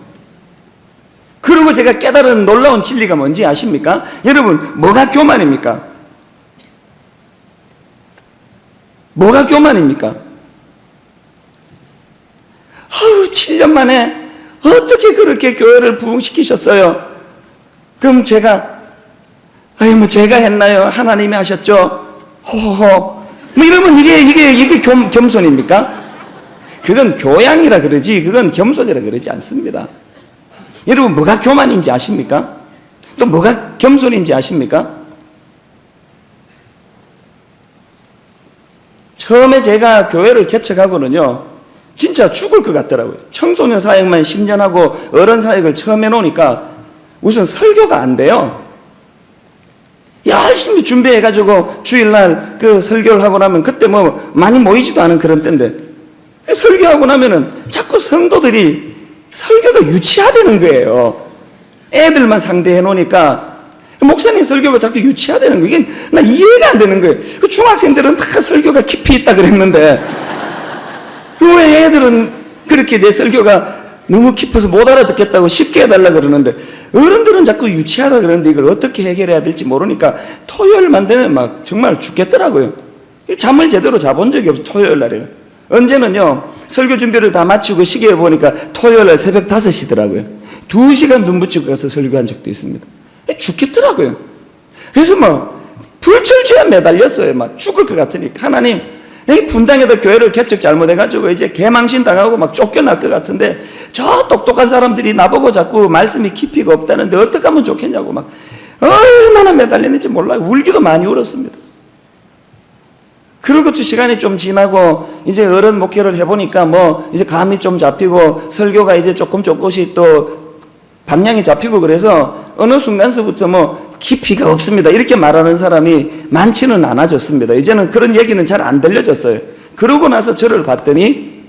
그리고 제가 깨달은 놀라운 진리가 뭔지 아십니까? 여러분 뭐가 교만입니까? 뭐가 교만입니까? 7년 만에 어떻게 그렇게 교회를 부흥시키셨어요? 그럼 제가 제가 했나요? 하나님이 하셨죠? 호호호 뭐 이러면 이게 겸손입니까? 그건 교양이라 그러지 그건 겸손이라 그러지 않습니다. 여러분 뭐가 교만인지 아십니까? 또 뭐가 겸손인지 아십니까? 처음에 제가 교회를 개척하고는요 진짜 죽을 것 같더라고요. 청소년 사역만 10년 하고 어른 사역을 처음 해놓으니까 우선 설교가 안 돼요. 열심히 준비해가지고 주일날 그 설교를 하고 나면 그때 뭐 많이 모이지도 않은 그런 때인데 설교하고 나면은 자꾸 성도들이 설교가 유치하다는 거예요. 애들만 상대해 놓으니까 목사님 설교가 자꾸 유치하다는 거예요. 이게 나 이해가 안 되는 거예요. 그 중학생들은 다 설교가 깊이 있다 그랬는데 왜 애들은 그렇게 내 설교가 너무 깊어서 못 알아듣겠다고 쉽게 해달라 그러는데 어른들은 자꾸 유치하다 그러는데 이걸 어떻게 해결해야 될지 모르니까 토요일만 되면 막 정말 죽겠더라고요. 잠을 제대로 자본 적이 없어. 토요일 날에는 언제는요 설교 준비를 다 마치고 시계에 보니까 토요일 날 새벽 5시더라고요 2시간 눈 붙이고 가서 설교한 적도 있습니다. 죽겠더라고요. 그래서 막 불철주야 매달렸어요. 막 죽을 것 같으니까 하나님 이 분당에다 교회를 개척 잘못해가지고 이제 개망신 당하고 막 쫓겨날 것 같은데 저 똑똑한 사람들이 나보고 자꾸 말씀이 깊이가 없다는데 어떻게 하면 좋겠냐고 막 얼마나 매달렸는지 몰라요. 울기도 많이 울었습니다. 그러고 시간이 좀 지나고 이제 어른 목회를 해보니까 뭐 이제 감이 좀 잡히고 설교가 이제 조금씩 또 방향이 잡히고 그래서 어느 순간서부터 뭐 깊이가 없습니다 이렇게 말하는 사람이 많지는 않아졌습니다. 이제는 그런 얘기는 잘 안 들려졌어요. 그러고 나서 저를 봤더니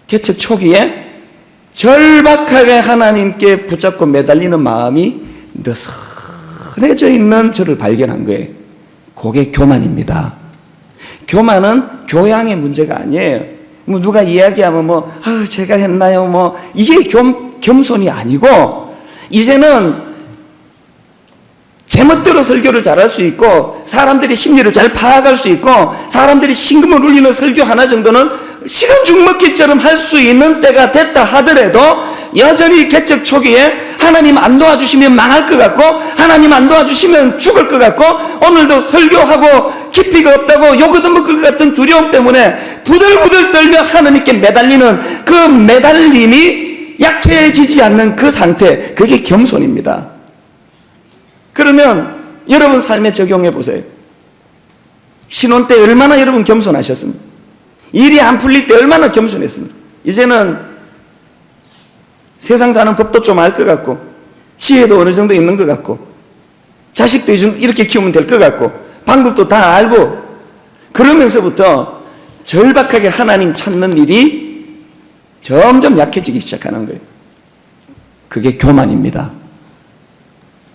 개척 초기에 절박하게 하나님께 붙잡고 매달리는 마음이 느슨해져 있는 저를 발견한 거예요. 그게 교만입니다. 교만은 교양의 문제가 아니에요. 뭐 누가 이야기하면 제가 했나요? 이게 겸손이 아니고 이제는 제멋대로 설교를 잘할 수 있고 사람들이 심리를 잘 파악할 수 있고 사람들이 심금을 울리는 설교 하나 정도는 식은 죽 먹기처럼 할 수 있는 때가 됐다 하더라도 여전히 개척 초기에 하나님 안 도와주시면 망할 것 같고 하나님 안 도와주시면 죽을 것 같고 오늘도 설교하고 깊이가 없다고 욕 얻어먹을 것 같은 두려움 때문에 부들부들 떨며 하나님께 매달리는 그 매달림이 약해지지 않는 그 상태, 그게 겸손입니다. 그러면 여러분 삶에 적용해 보세요. 신혼 때 얼마나 여러분 겸손하셨습니까? 일이 안 풀릴 때 얼마나 겸손했습니까? 이제는 세상 사는 법도 좀 알 것 같고 지혜도 어느 정도 있는 것 같고 자식도 이렇게 키우면 될 것 같고 방법도 다 알고 그러면서부터 절박하게 하나님 찾는 일이 점점 약해지기 시작하는 거예요. 그게 교만입니다.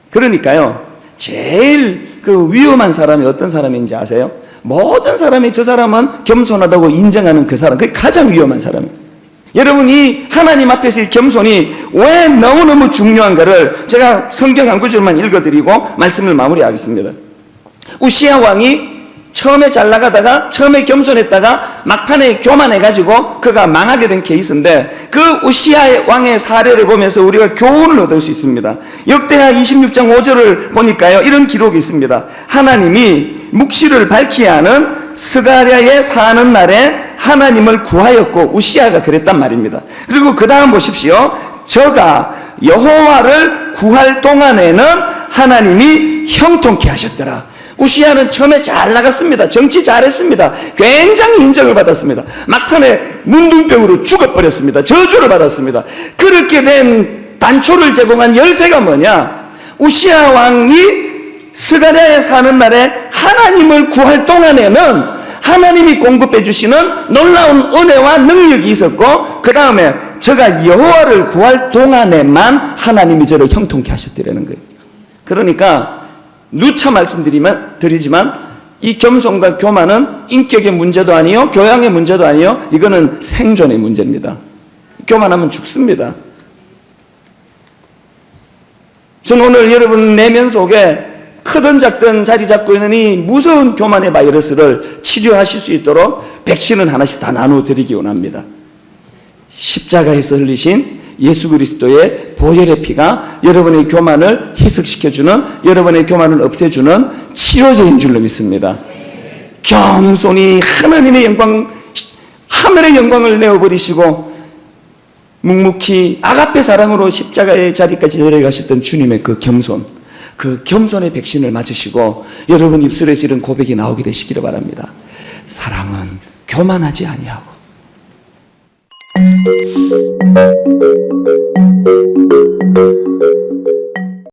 그러니까요, 제일 그 위험한 사람이 어떤 사람인지 아세요? 모든 사람이 저 사람은 겸손하다고 인정하는 그 사람, 그게 가장 위험한 사람이에요. 여러분이 하나님 앞에서의 겸손이 왜 너무너무 중요한가를 제가 성경 한 구절만 읽어드리고 말씀을 마무리하겠습니다. 우시야 왕이 처음에 잘 나가다가 처음에 겸손했다가 막판에 교만해가지고 그가 망하게 된 케이스인데 그 우시야 왕의 사례를 보면서 우리가 교훈을 얻을 수 있습니다. 역대하 26장 5절을 보니까요, 이런 기록이 있습니다. 하나님이 묵시를 밝히게 하는 스가랴에 사는 날에 하나님을 구하였고, 우시야가 그랬단 말입니다. 그리고 그 다음 보십시오. 저가 여호와를 구할 동안에는 하나님이 형통케 하셨더라. 우시야는 처음에 잘 나갔습니다. 정치 잘했습니다. 굉장히 인정을 받았습니다. 막판에 문둥병으로 죽어버렸습니다. 저주를 받았습니다. 그렇게 된 단초를 제공한 열쇠가 뭐냐? 우시야 왕이 스가랴에 사는 날에 하나님을 구할 동안에는 하나님이 공급해 주시는 놀라운 은혜와 능력이 있었고, 그 다음에 제가 여호와를 구할 동안에만 하나님이 저를 형통케 하셨더라는 거예요. 그러니까 누차 말씀드리지만 이 겸손과 교만은 인격의 문제도 아니요, 교양의 문제도 아니요, 이거는 생존의 문제입니다. 교만하면 죽습니다. 저는 오늘 여러분 내면 속에 크든 작든 자리 잡고 있는 이 무서운 교만의 바이러스를 치료하실 수 있도록 백신을 하나씩 다 나누어 드리기 원합니다. 십자가에서 흘리신 예수 그리스도의 보혈의 피가 여러분의 교만을 희석시켜주는, 여러분의 교만을 없애주는 치료제인 줄로 믿습니다. 겸손히 하나님의 영광, 하늘의 영광을 내어버리시고 묵묵히 아가페 사랑으로 십자가의 자리까지 내려가셨던 주님의 그 겸손의 백신을 맞으시고 여러분 입술에서 이런 고백이 나오게 되시기를 바랍니다. 사랑은 교만하지 아니하고